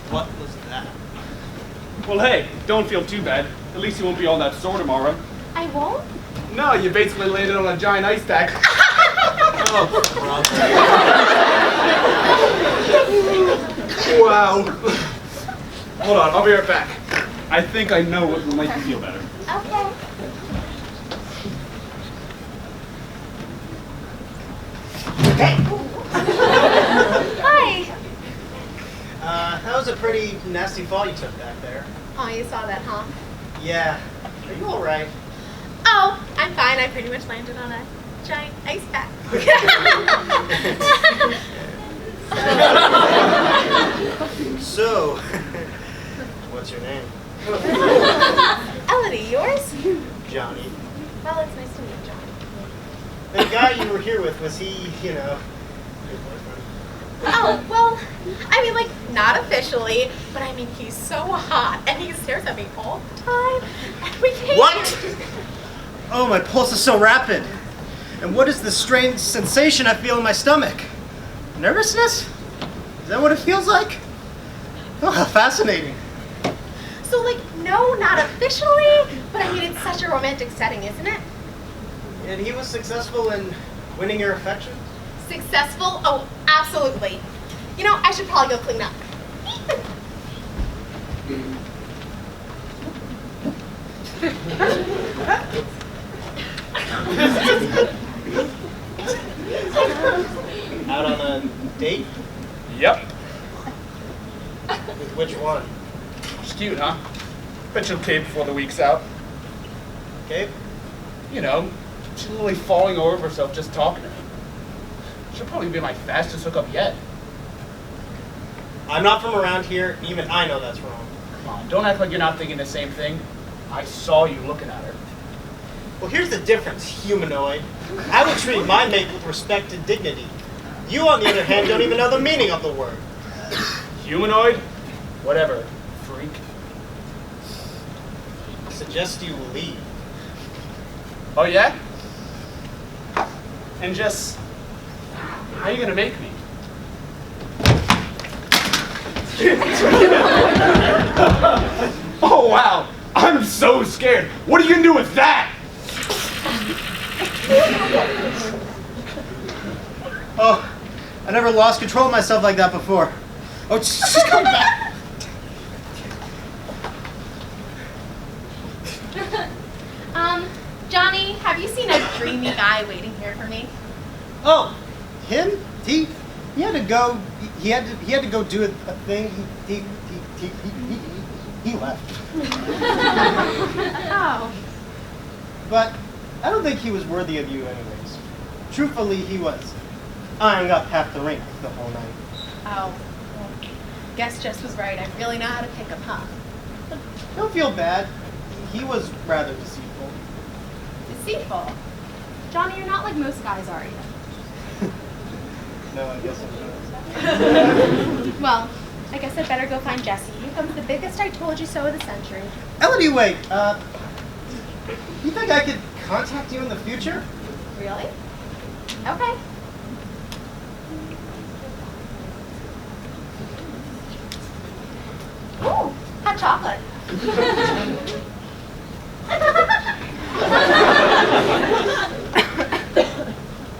What was that? Well, hey, don't feel too bad. At least you won't be all that sore tomorrow. I won't? No, you basically landed on a giant ice pack. Wow. Hold on, I'll be right back. I think I know what will make you feel better. Okay. Hi. That was a pretty nasty fall you took back there. Oh, you saw that, huh? Yeah. Are you all right? Oh, I'm fine. I pretty much landed on a giant ice pack. So, what's your name? Elodie, yours? Johnny. Well, it's nice to meet you, Johnny. The guy you were here with, was he, your boyfriend? Oh, well, I mean, like, not officially, but I mean, he's so hot, and he stares at me all the time, and we can't... What? Oh, my pulse is so rapid. And what is this strange sensation I feel in my stomach? Nervousness? Is that what it feels like? Oh, how fascinating. So, like, no, not officially, but I mean, it's such a romantic setting, isn't it? And he was successful in winning your affection? Successful? Oh, absolutely. You know, I should probably go clean up. Out on a date? Yep. With which one? She's cute, huh? Bet she'll cave before the week's out. Cave? You know, she's literally falling over herself just talking to me. She'll probably be my fastest hookup yet. I'm not from around here, and even I know that's wrong. Come on, don't act like you're not thinking the same thing. I saw you looking at her. Well, here's the difference, humanoid. I would treat my mate with respect and dignity. You, on the other hand, don't even know the meaning of the word. Humanoid? Whatever, freak. I suggest you leave. Oh yeah? And just, how are you gonna make me? Oh wow, I'm so scared. What are you gonna do with that? Oh, I never lost control of myself like that before. Oh, just come back. Johnny, have you seen a dreamy guy waiting here for me? Oh, him? He had to go. He had to go do a thing. He left. Oh. But I don't think he was worthy of you anyways. Truthfully, he was eyeing up half the rink the whole night. Oh. Well, guess Jess was right. I really know how to pick him up. Don't feel bad. He was rather deceitful. Deceitful? Johnny, you're not like most guys, are you? No, I guess I'm not. Well, I guess I'd better go find Jessie. Here comes the biggest I told you so of the century. Elodie, wait. You think I could contact you in the future? Really? Okay. Ooh, hot chocolate.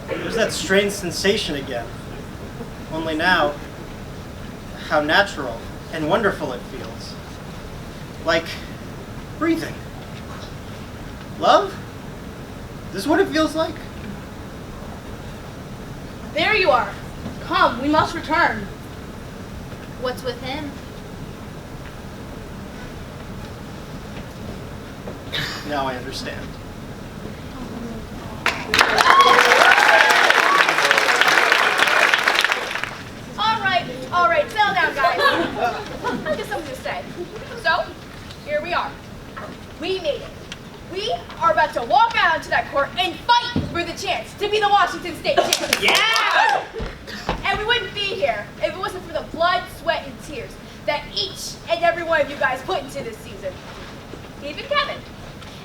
There's that strange sensation again. Only now, how natural and wonderful it feels. Like breathing. Love? Is this what it feels like? There you are. Come, we must return. What's with him? Now I understand. We made it. We are about to walk out onto that court and fight for the chance to be the Washington State champions. Yeah! And we wouldn't be here if it wasn't for the blood, sweat, and tears that each and every one of you guys put into this season. Even Kevin.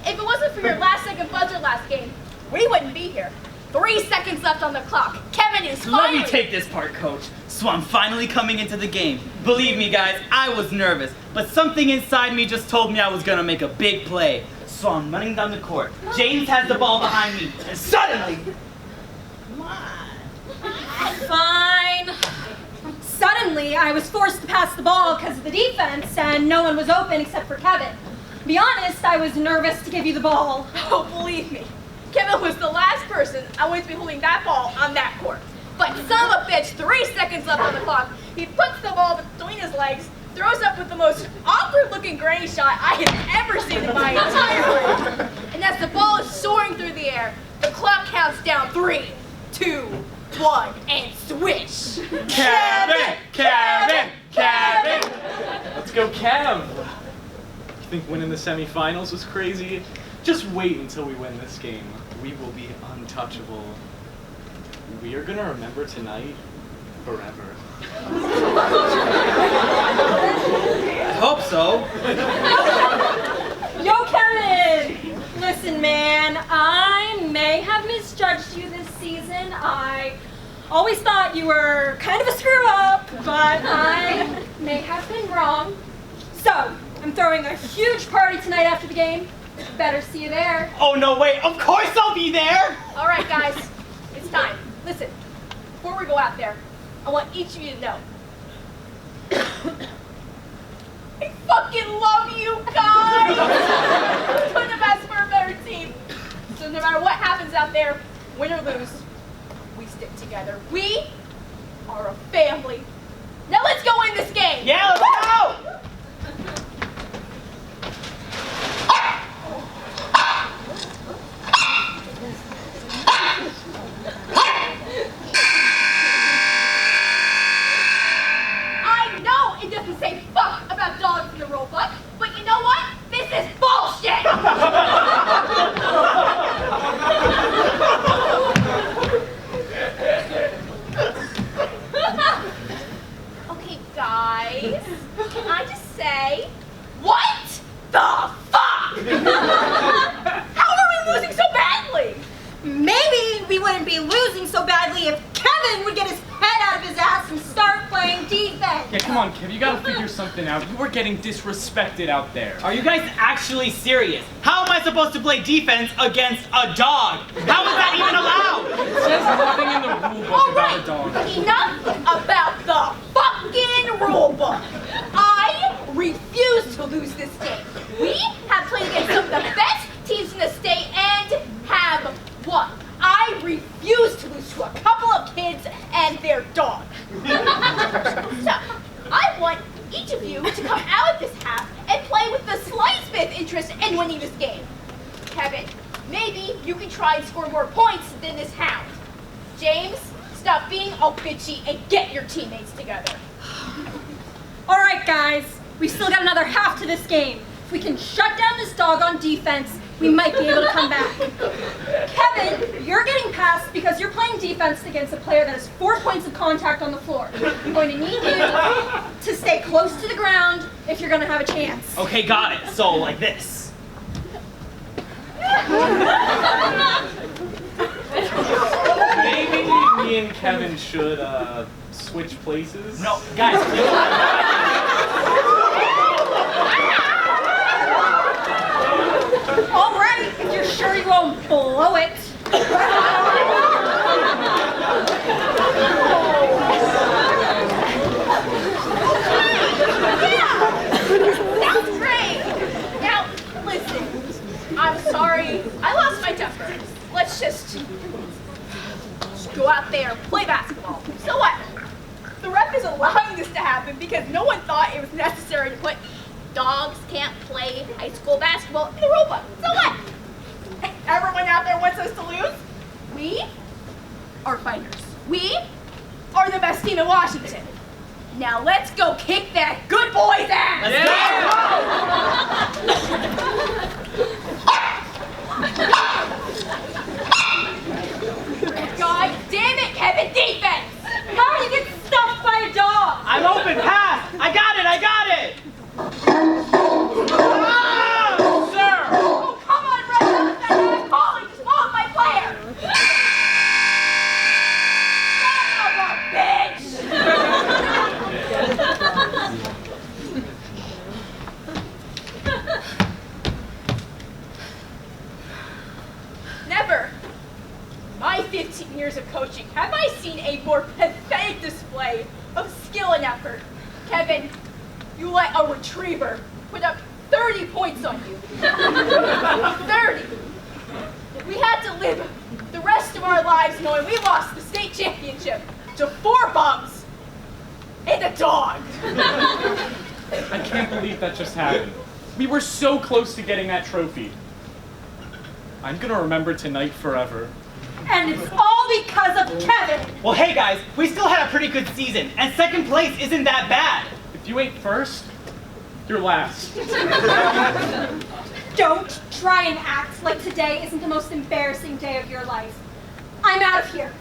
If it wasn't for your last-second buzzer last game, we wouldn't be here. 3 seconds left on the clock. Kevin is finally... Let me take this part, Coach. So I'm finally coming into the game. Believe me, guys, I was nervous, but something inside me just told me I was gonna make a big play. So I'm running down the court. James has the ball behind me, and suddenly... Fine. Suddenly, I was forced to pass the ball because of the defense, and no one was open except for Kevin. To be honest, I was nervous to give you the ball. Oh, believe me. Kevin was the last person I wanted to be holding that ball on that court. But son of a bitch, 3 seconds left on the clock. He puts the ball between his legs, throws up with the most awkward-looking granny shot I have ever seen in my entire life. And as the ball is soaring through the air, the clock counts down 3, 2, 1, and switch. Kevin! Kevin! Kevin! Let's go, Kev! You think winning the semifinals was crazy? Just wait until we win this game. We will be untouchable. We are gonna remember tonight forever. I hope so. Yo, Kevin! Listen, man, I may have misjudged you this season. I always thought you were kind of a screw-up, but I may have been wrong. So, I'm throwing a huge party tonight after the game. Better see you there. Oh, no, wait, of course I'll be there! All right, guys, it's time. Listen, before we go out there, I want each of you to know. I fucking love you guys! Couldn't have asked for a better team. So no matter what happens out there, win or lose, we stick together. We are a family. Now let's go win this game! Yeah, let's go! I know it doesn't say fuck about dogs in the rule book, but you know what? This is bullshit! Okay, guys, can I just say, what the fuck? How are we losing so badly? Maybe we wouldn't be losing so badly if Kevin would get his head out of his ass and start playing defense. Yeah, come on, Kev, you gotta figure something out. You were getting disrespected out there. Are you guys actually serious? How am I supposed to play defense against a dog? How is that even allowed? It says nothing in the rule book about a dog. Enough about the fucking rule book. I refuse to lose this game. We have played against some of the best teams in the state and have won. I refuse to lose to a couple of kids and their dog. So, I want each of you to come out of this half and play with the slightest bit of interest in winning this game. Kevin, maybe you can try and score more points than this hound. James, stop being all bitchy and get your teammates together. All right, guys, we've still got another half to this game. If we can shut down this dog on defense, we might be able to come back. Kevin, you're getting passed because you're playing defense against a player that has 4 points of contact on the floor. I'm going to need you to stay close to the ground if you're going to have a chance. Okay, got it. So, like this. Maybe me and Kevin should, switch places? No, guys, All right, if you're sure you won't blow it. Sounds great! Now, listen, I'm sorry, I lost my temper. Let's just go out there and play basketball. So what? The ref is allowing this to happen because no one thought it was necessary to put dogs can't play high school basketball in the rule book. So what? Everyone out there wants us to lose? We are fighters. We are the best team in Washington. Now let's go kick that good boy's ass! Let's go! defense! How do you get stuffed by a dog? I'm open, pass! I got it! Oh, sir! Oh, come on, Red! That guy's calling! Just hold my player! Never, in my 15 years of coaching, have I seen a more pathetic display of skill and effort. Kevin, you let a retriever put up 30 points on you. 30. We had to live the rest of our lives knowing we lost the state championship to 4 bums and a dog. I can't believe that just happened. We were so close to getting that trophy. I'm gonna remember tonight forever. And it's all because of Kevin! Well, hey guys, we still had a pretty good season, and second place isn't that bad. If you ain't first, you're last. Don't try and act like today isn't the most embarrassing day of your life. I'm out of here.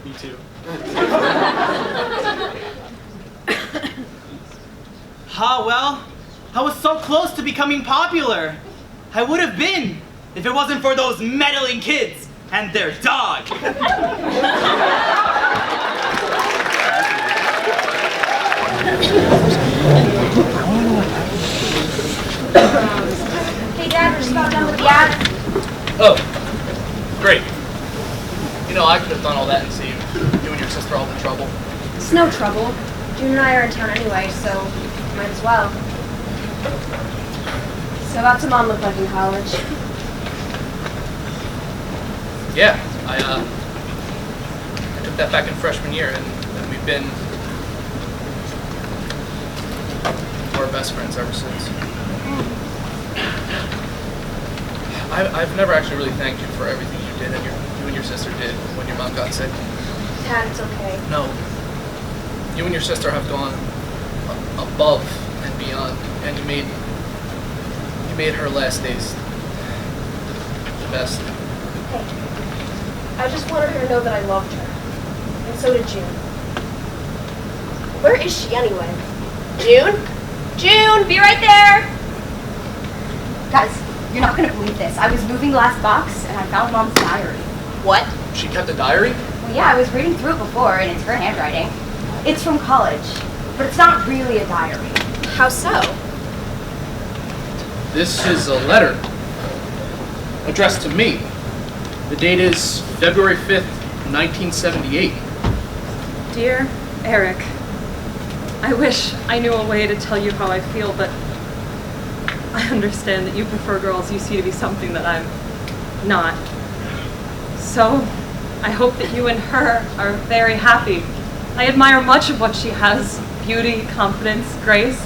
Me too. Well, I was so close to becoming popular. I would have been if it wasn't for those meddling kids and their dog. Hey Dad, we're just about done with the ad. Oh, great. You know, I could have done all that and saved you and your sister all the trouble. It's no trouble. June and I are in town anyway, so might as well. So what's your mom look like in college? Yeah, I took that back in freshman year, and we've been we're best friends ever since. I've never actually really thanked you for everything you did and you and your sister did when your mom got sick. Dad, it's okay. No, you and your sister have gone above and beyond, and you made her last days the best. Hey, I just wanted her to know that I loved her, and so did June. Where is she anyway? June? June, be right there! Guys, you're not gonna believe this. I was moving the last box and I found Mom's diary. What? She kept a diary? Well, yeah, I was reading through it before and it's her handwriting. It's from college, but it's not really a diary. How so? This is a letter addressed to me. The date is February 5th, 1978. Dear Eric, I wish I knew a way to tell you how I feel, but I understand that you prefer girls you see to be something that I'm not. So, I hope that you and her are very happy. I admire much of what she has: beauty, confidence, grace.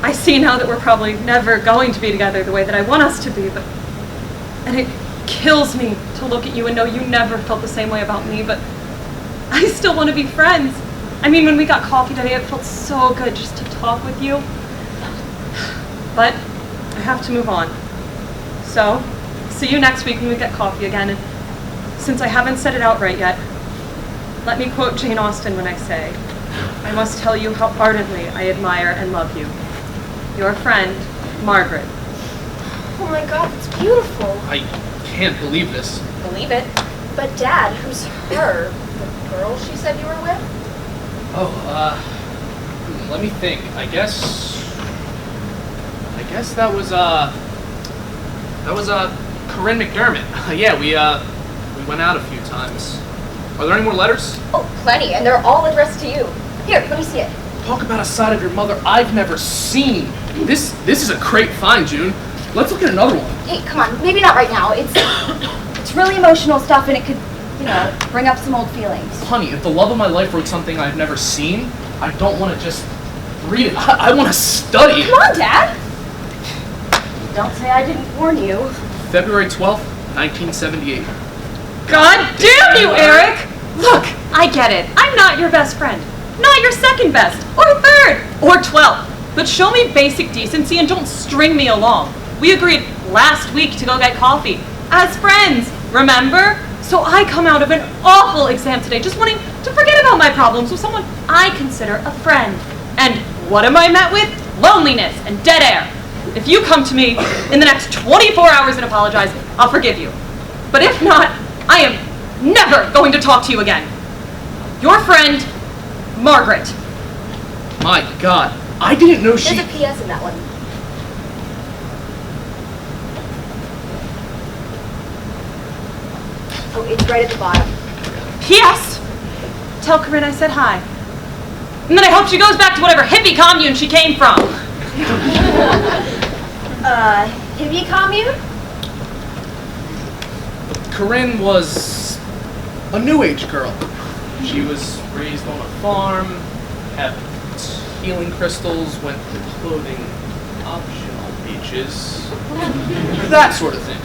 I see now that we're probably never going to be together the way that I want us to be, and it kills me to look at you and know you never felt the same way about me, but I still want to be friends. I mean, when we got coffee today, it felt so good just to talk with you. But I have to move on. So, see you next week when we get coffee again. And since I haven't said it outright yet, let me quote Jane Austen when I say, I must tell you how ardently I admire and love you. Your friend, Margaret. Oh my God, that's beautiful. I can't believe this. Believe it. But Dad, who's her? The girl she said you were with? Oh, let me think. I guess that was Corinne McDermott. Yeah, we went out a few times. Are there any more letters? Oh, plenty, and they're all addressed to you. Here, let me see it. Talk about a side of your mother I've never seen. This is a great find, June. Let's look at another one. Hey, come on, maybe not right now. It's really emotional stuff and it could, bring up some old feelings. Honey, if the love of my life wrote something I've never seen, I don't want to just read it. I want to study it. Come on, Dad. Don't say I didn't warn you. February 12th, 1978. God damn you, Eric! Look, I get it. I'm not your best friend. Not your second best, or third, or 12th. But show me basic decency and don't string me along. We agreed last week to go get coffee. As friends, remember? So I come out of an awful exam today just wanting to forget about my problems with someone I consider a friend. And what am I met with? Loneliness and dead air. If you come to me in the next 24 hours and apologize, I'll forgive you. But if not, I am never going to talk to you again. Your friend, Margaret. My God, I didn't know she... There's a PS in that one. Oh, it's right at the bottom. P.S. Tell Corinne I said hi. And then I hope she goes back to whatever hippie commune she came from. Hippie commune? Corinne was a new age girl. She was raised on a farm, kept healing crystals, went to clothing optional beaches, that sort of thing.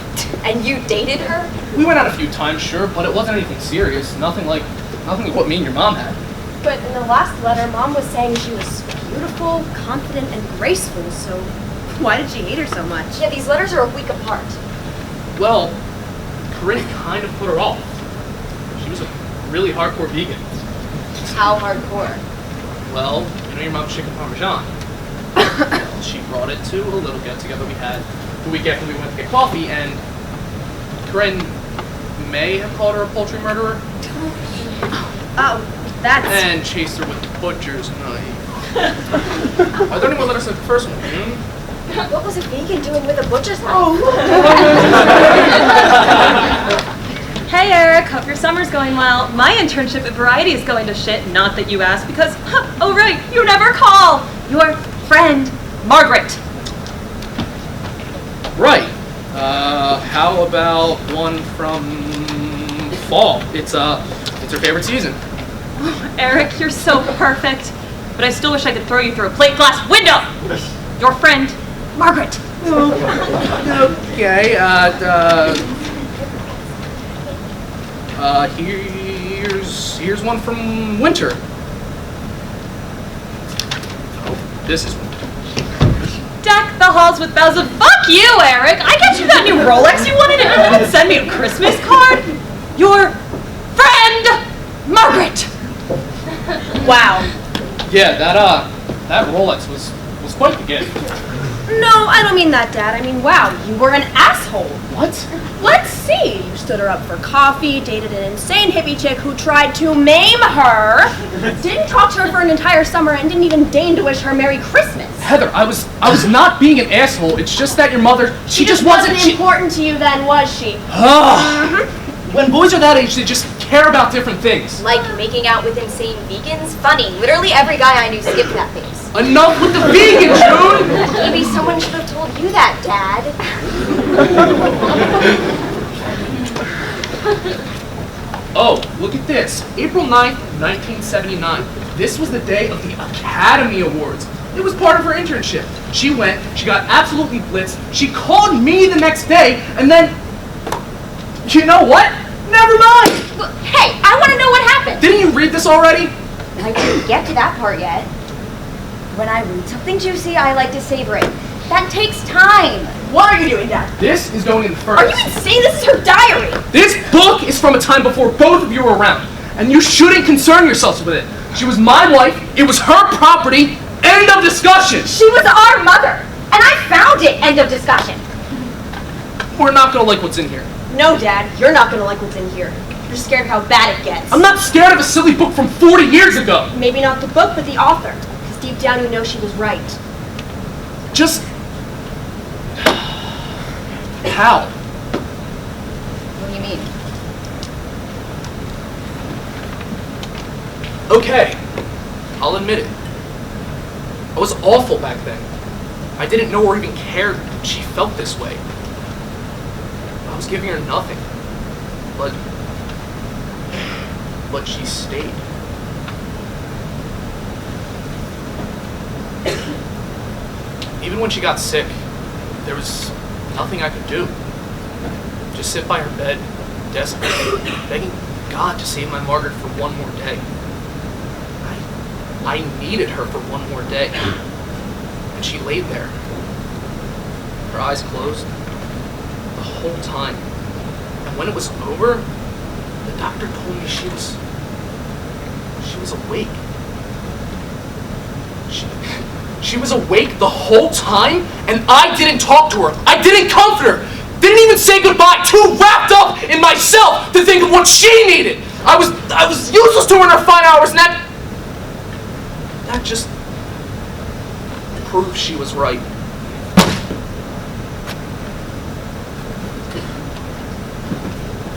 And you dated her? We went out a few times, sure, but it wasn't anything serious. Nothing like what me and your mom had. But in the last letter, Mom was saying she was beautiful, confident, and graceful, so why did she hate her so much? Yeah, these letters are a week apart. Well, Corinne kind of put her off. She was a really hardcore vegan. How hardcore? Well, you know your mom's chicken parmesan. Well, she brought it to a little get-together we had the week after we went to get coffee, and Corinne may have called her a poultry murderer. Oh, that's... And chased her with the butcher's knife. Are there any more letters like the first one? What was a vegan doing with a butcher's knife? Hey Eric, hope your summer's going well. My internship at Variety is going to shit, not that you asked, because, oh right, you never call. Your friend, Margaret. Right. How about one from fall? It's her favorite season. Oh, Eric, you're so perfect. But I still wish I could throw you through a plate glass window. Your friend, Margaret. Okay, here's one from winter. Oh, this is one. Deck the halls with bells of fuck you, Eric. I get you that new Rolex you wanted and you didn't send me a Christmas card. Your friend, Margaret. Wow. Yeah, that Rolex was quite the gift. No, I don't mean that, Dad. I mean, wow, you were an asshole. What? Let's see. You stood her up for coffee, dated an insane hippie chick who tried to maim her, didn't talk to her for an entire summer, and didn't even deign to wish her Merry Christmas. Heather, I was not being an asshole. It's just that your mother, she just wasn't important to you then, was she? When boys are that age, they just care about different things. Like making out with insane vegans? Funny. Literally every guy I knew skipped that phase. Enough with the vegan, June! Maybe someone should have told you that, Dad. Oh, look at this. April 9th, 1979. This was the day of the Academy Awards. It was part of her internship. She went, she got absolutely blitzed, she called me the next day, and then... You know what? Never mind! Well, hey, I want to know what happened! Didn't you read this already? I didn't get to that part yet. When I read something juicy, I like to savor it. That takes time. Why are you doing that? This is going in the furnace. Are you insane? This is her diary! This book is from a time before both of you were around, and you shouldn't concern yourselves with it. She was my wife, it was her property, end of discussion! She was our mother, and I found it, end of discussion. We're not gonna like what's in here. No, Dad, you're not gonna like what's in here. You're scared of how bad it gets. I'm not scared of a silly book from 40 years ago! Maybe not the book, but the author. Because deep down you know she was right. Just... How? What do you mean? Okay, I'll admit it. I was awful back then. I didn't know or even cared that she felt this way. I was giving her nothing. But she stayed. Even when she got sick, there was nothing I could do. Just sit by her bed, desperate, begging God to save my Margaret for one more day. I needed her for one more day. And she laid there, her eyes closed, the whole time. And when it was over, the doctor told me she was awake. She was awake the whole time, and I didn't talk to her. I didn't comfort her. Didn't even say goodbye. Too wrapped up in myself to think of what she needed. I was useless to her in her fine hours, and that just proved she was right.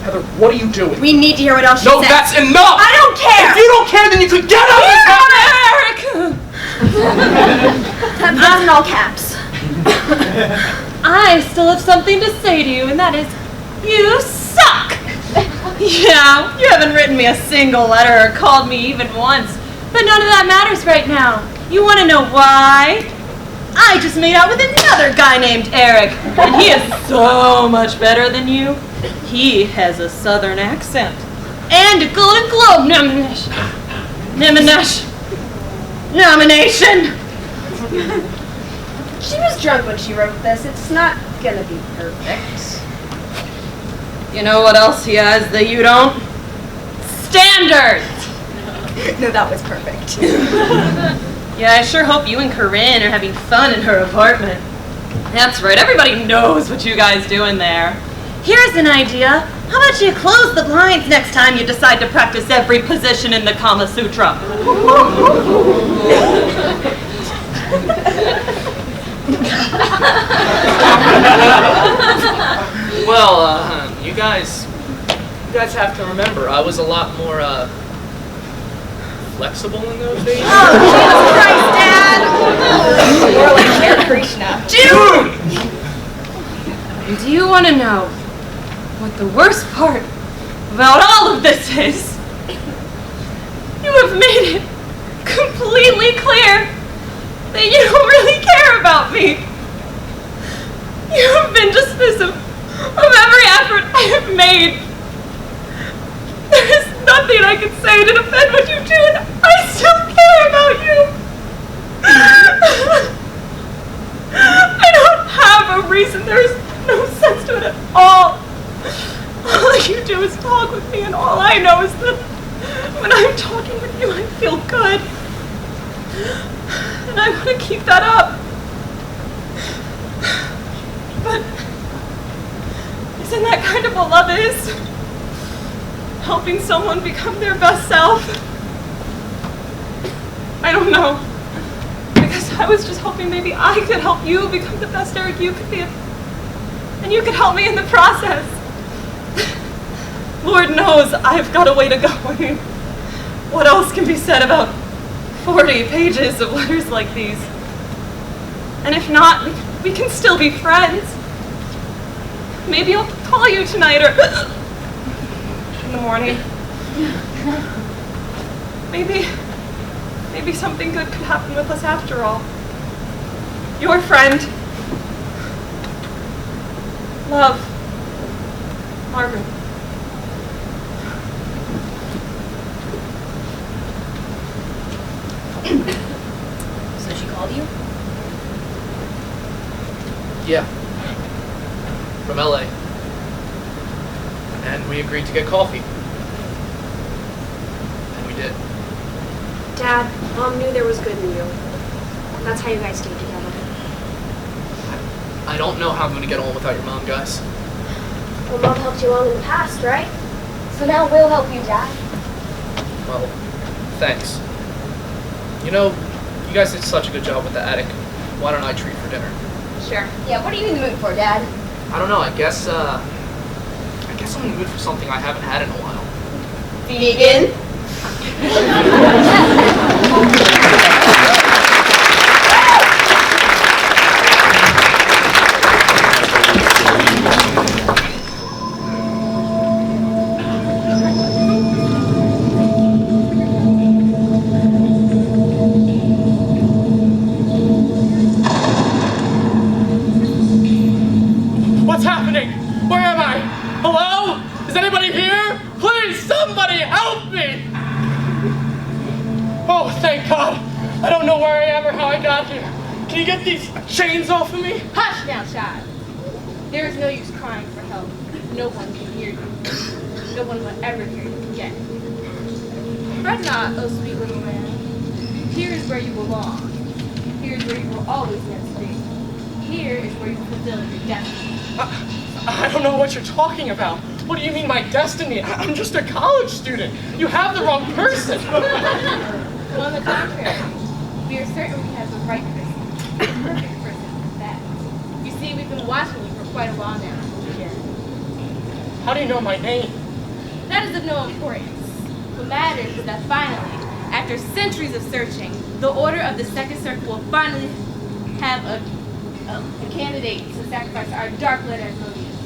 Heather, what are you doing? We need to hear what else she said. No, that's enough! I don't care! If you don't care, then you could get out of this house! That's in all caps. I still have something to say to you, and that is, you suck! Yeah, you haven't written me a single letter or called me even once, but none of that matters right now. You want to know why? I just made out with another guy named Eric, and he is so much better than you. He has a southern accent and a Golden Globe nomination. She was drunk when she wrote this. It's not gonna be perfect. You know what else he has that you don't? Standards! No, that was perfect. Yeah, I sure hope you and Corinne are having fun in her apartment. That's right, everybody knows what you guys do in there. Here's an idea. How about you close the blinds next time you decide to practice every position in the Kama Sutra? Well, you guys have to remember, I was a lot more, flexible in those days. Oh, Jesus Christ, Dad! More like Hare Krishna. Dude! And do you want to know what the worst part about all of this is? You have made it completely clear that you don't really care about me. You have been dismissive of every effort I have made. There is nothing I can say to defend what you do, and I still care about you. I don't have a reason. There is no sense to it at all. All you do is talk with me, and all I know is that when I'm talking with you, I feel good. And I want to keep that up. But isn't that kind of what love is? Helping someone become their best self? I don't know. I guess I was just hoping maybe I could help you become the best Eric you could be. And you could help me in the process. Lord knows I've got a way to go. I mean, what else can be said about 40 pages of letters like these? And if not, we can still be friends. Maybe I'll call you tonight or in the morning. Maybe something good could happen with us after all. Your friend. Love. Margaret. So she called you? Yeah. From LA. And we agreed to get coffee. And we did. Dad, Mom knew there was good in you. That's how you guys stayed together. I don't know how I'm going to get on without your mom, guys. Well, Mom helped you along in the past, right? So now we'll help you, Dad. Well, thanks. You know, you guys did such a good job with the attic. Why don't I treat for dinner? Sure. Yeah, what are you in the mood for, Dad? I don't know, I guess I'm in the mood for something I haven't had in a while. Vegan? What's happening? Where am I? Hello? Is anybody here? Please, somebody help me! Oh, thank God. I don't know where I am or how I got here. Can you get these chains off of me? Hush now, child. There is no use crying for help. No one can hear you. No one will ever hear you again. Fret not, oh sweet little lamb. Here is where you belong. Here is where you will always meant to be. Here is where you fulfill your destiny. I don't know what you're talking about. What do you mean my destiny? I'm just a college student. You have the wrong person. Well, on the contrary, we are certain we have the right person. The perfect person for that. You see, we've been watching you for quite a while now. How do you know my name? That is of no importance. What matters is that finally, after centuries of searching, the Order of the Second Circle will finally have a candidate to sacrifice our dark blood Asmodeus.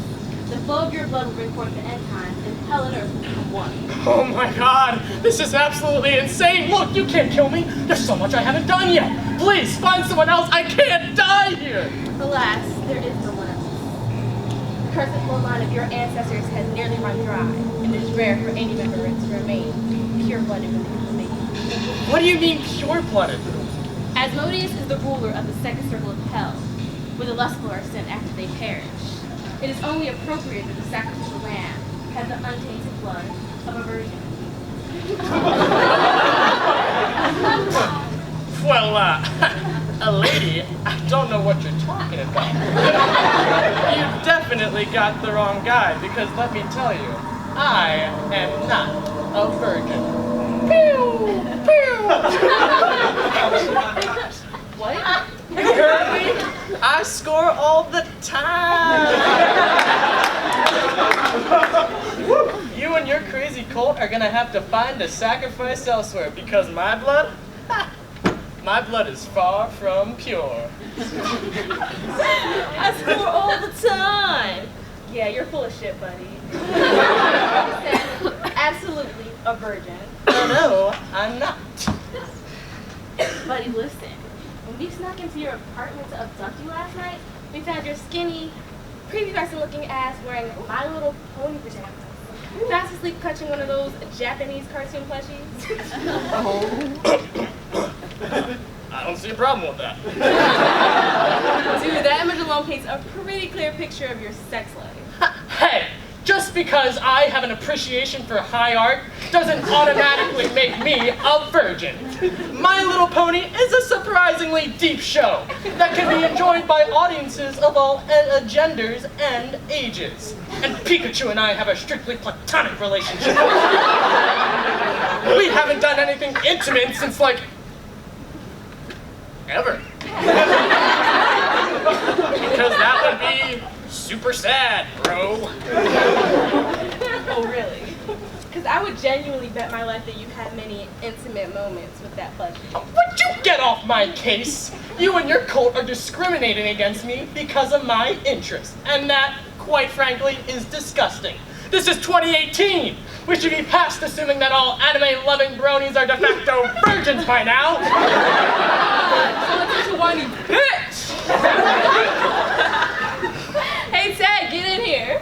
The flow of your blood will bring forth the end times, and hell and earth will become one. Oh my god, this is absolutely insane. Look, you can't kill me. There's so much I haven't done yet. Please, find someone else. I can't die here. Alas, there is no one else. The cursed bloodline of your ancestors has nearly run dry, and it is rare for any member to remain pure-blooded when they remain. What do you mean pure-blooded? Asmodeus is the ruler of the second circle of hell, where the lustful are sent after they perish. It is only appropriate that the sacrificial lamb has the untainted blood of a virgin. Well, a lady, I don't know what you're talking about. You definitely got the wrong guy, because let me tell you, I am not a virgin. Pew! Pew! What? You heard me? I score all the time. You and your crazy cult are gonna have to find a sacrifice elsewhere, because my blood is far from pure. I score all the time. Yeah, you're full of shit, buddy. Absolutely a virgin. No, I'm not. Buddy, listen. When we snuck into your apartment to abduct you last night, we found your skinny, prepubescent-looking ass wearing My Little Pony pajamas. Fast asleep clutching one of those Japanese cartoon plushies. I don't see a problem with that. Dude, that image alone paints a pretty clear picture of your sex life. Hey, just because I have an appreciation for high art doesn't automatically make me a virgin. My Little Pony is a surprisingly deep show that can be enjoyed by audiences of all genders and ages. And Pikachu and I have a strictly platonic relationship. We haven't done anything intimate since, like, ever. Because that would be super sad, bro. Oh, really? Because I would genuinely bet my life that you've had many intimate moments with that plushie. Would you get off my case? You and your cult are discriminating against me because of my interests, and that, quite frankly, is disgusting. This is 2018. We should be past assuming that all anime-loving bronies are de facto virgins by now. So it's such a whiny bitch. Hey, Ted, get in here.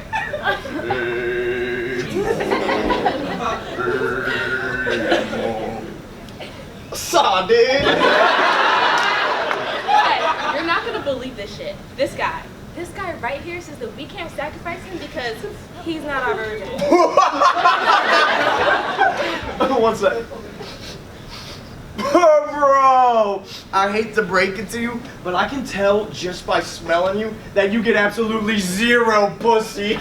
Saw, dude. Hey, you're not gonna believe this shit. This guy right here says that we can't sacrifice him because he's not our virgin. One sec. Bro, I hate to break it to you, but I can tell just by smelling you that you get absolutely zero pussy.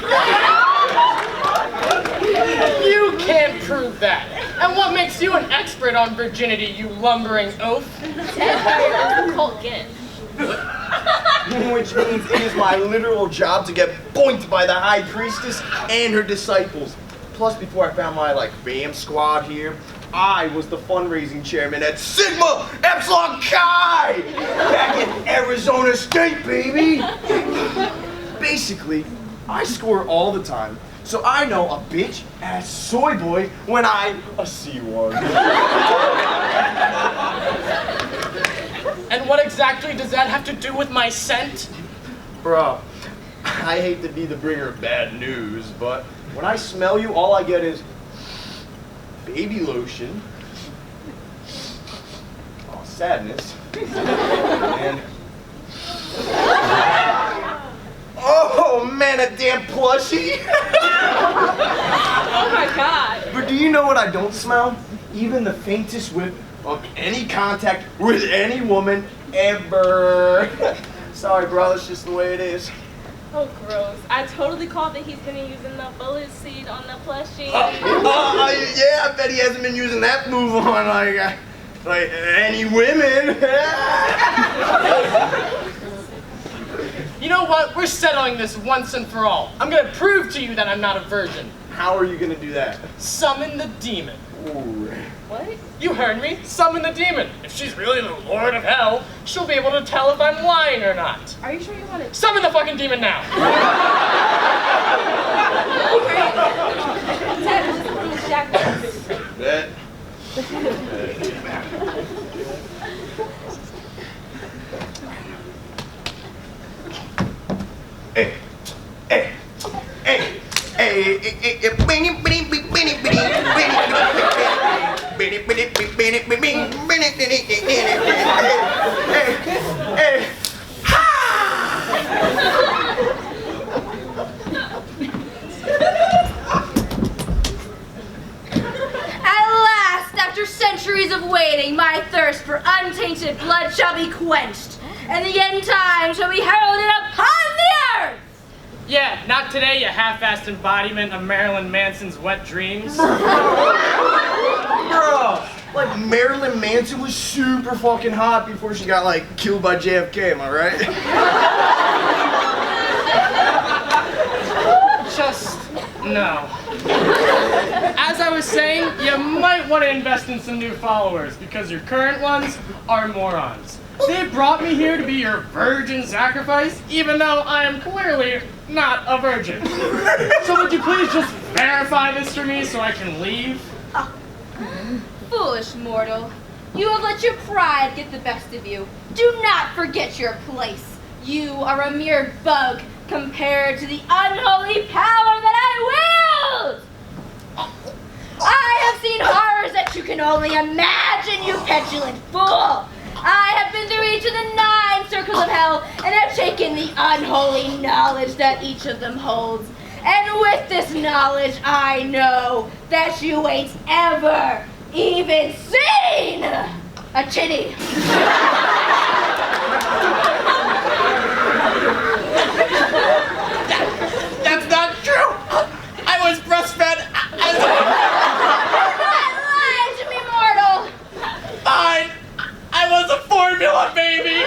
You can't prove that. And what makes you an expert on virginity, you lumbering oaf? Ted here is the cult gift. Which means it is my literal job to get boinked by the high priestess and her disciples. Plus, before I found my fam squad here, I was the fundraising chairman at Sigma Epsilon Chi back in Arizona State, baby. Basically, I score all the time, so I know a bitch ass soy boy when I see one. And what exactly does that have to do with my scent? Bro, I hate to be the bringer of bad news, but when I smell you, all I get is baby lotion, sadness, and oh man a damn plushie. Oh my god. But do you know what I don't smell? Even the faintest whiff of any contact with any woman ever. Sorry, bro, it's just the way it is. Oh, gross. I totally called that he's gonna use the bullet seed on the plushie. Yeah, I bet he hasn't been using that move on like any women. You know what? We're settling this once and for all. I'm gonna prove to you that I'm not a virgin. How are you gonna do that? Summon the demon. Ooh. What? You heard me. Summon the demon. If she's really the Lord of Hell, she'll be able to tell if I'm lying or not. Are you sure you want to? Summon the fucking demon now. Bet. Hey, hey, hey, After centuries of waiting, my thirst for untainted blood shall be quenched, and the end time shall be heralded upon the earth! Yeah, not today, you half-assed embodiment of Marilyn Manson's wet dreams. Bro, like Marilyn Manson was super fucking hot before she got like killed by JFK, am I right? Just no. As I was saying, you might want to invest in some new followers because your current ones are morons. They brought me here to be your virgin sacrifice, even though I am clearly not a virgin. So would you please just verify this for me so I can leave? Foolish mortal, you have let your pride get the best of you. Do not forget your place. You are a mere bug compared to the unholy power that I wield! I have seen horrors that you can only imagine, you petulant fool! I have been through each of the 9 circles of hell and have taken the unholy knowledge that each of them holds. And with this knowledge, I know that you ain't ever even seen a titty. That's not true! I was breastfed as Lie to me, mortal! I was a formula baby!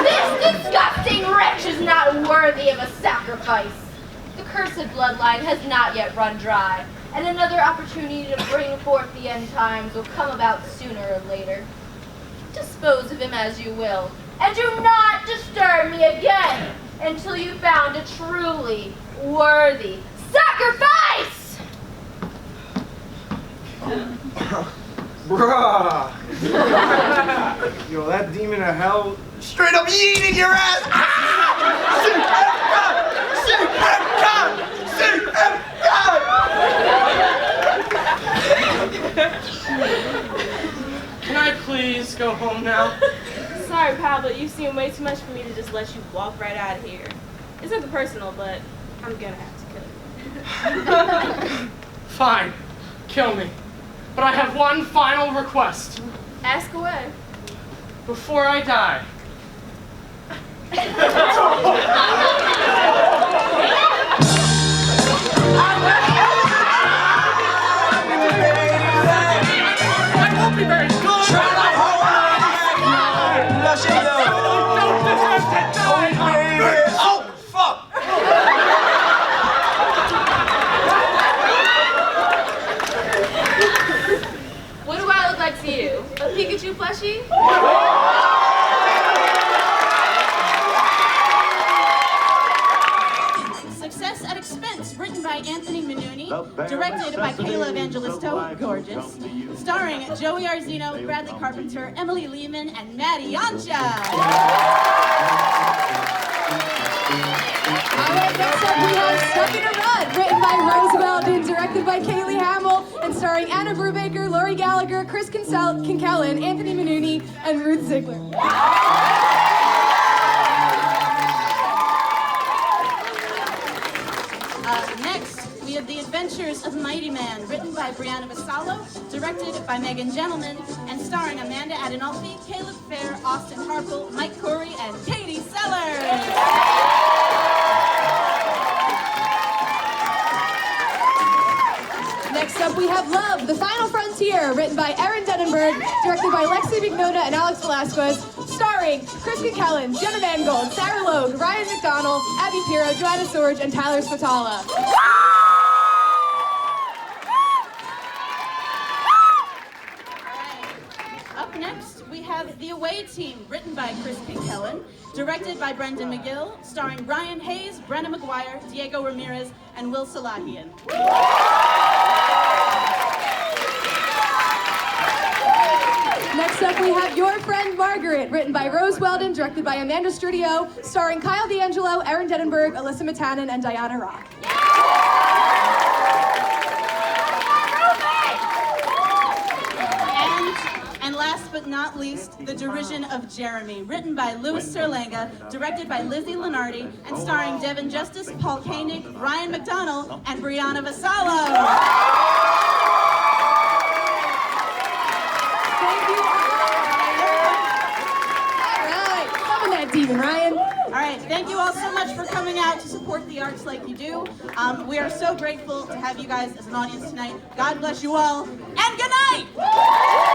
This disgusting wretch is not worthy of a sacrifice. The cursed bloodline has not yet run dry, and another opportunity to bring forth the end times will come about sooner or later. Dispose of him as you will, and do not disturb me again until you found a truly worthy sacrifice! Bruh. Yo, that demon of hell straight up yeeted your ass! Can I please go home now? Sorry, pal, but you seem way too much for me to just let you walk right out of here. It's nothing personal, but I'm gonna have to kill you. Fine, kill me. But I have one final request. Ask away. Before I die. I won't be very good. Try to hold on. Lush it up. Oh, fuck. What do I look like to you? A Pikachu plushie? Success at Expense, written by Anthony Minunni, directed by Kayla Evangelisto, gorgeous, starring Joey Arzeno, Bradley Carpenter, Emily Lehman, and Mattie, Yoncha. Alright, next up we have Stuck in a Rut, written by Rose Weldon, directed by Hamill, and starring Anna Brubaker, Lori Gallagher, Chris Kenkelen, Anthony Minunni, and Ruth Zeigler. Next, we have The Adventures of Mighty Man, written by Brianna Vassallo, directed by Megan Gentleman, and starring Amanda Adinolfi, Caleb Fair, Austin Harple, Mike Koury, and Katie Sellars. Next up, we have Love, The Final Frontier, written by Erin Denenberg, directed by Lexi McNona and Alex Velasquez, starring Chris Kenkelen, Jenna Mangold, Sarah Logue, Ryan McDonald, Abby Piro, Joanna Sorge, and Tyler Spatala. Up next, we have The Away Team, written by Chris Kenkelen, directed by Brendan McGill, starring Brian Hayes, Brenna McGuire, Diego Ramirez, and Will Salahian. Next up, we have Your Friend Margaret, written by Rose Weldon, directed by Amanda Strudio, starring Kyle D'Angelo, Erin Denenberg, Alyssa Matanen, and Diana Rock. And last but not least, The Derision of Jeremy, written by Louis Serlenga, directed by Lizzie Lenardi, and starring Devin Justice, Paul Koenig, Ryan McDonald, and Brianna Vassallo. Demon Ryan. All right, thank you all so much for coming out to support the arts like you do. We are so grateful to have you guys as an audience tonight. God bless you all, and good night!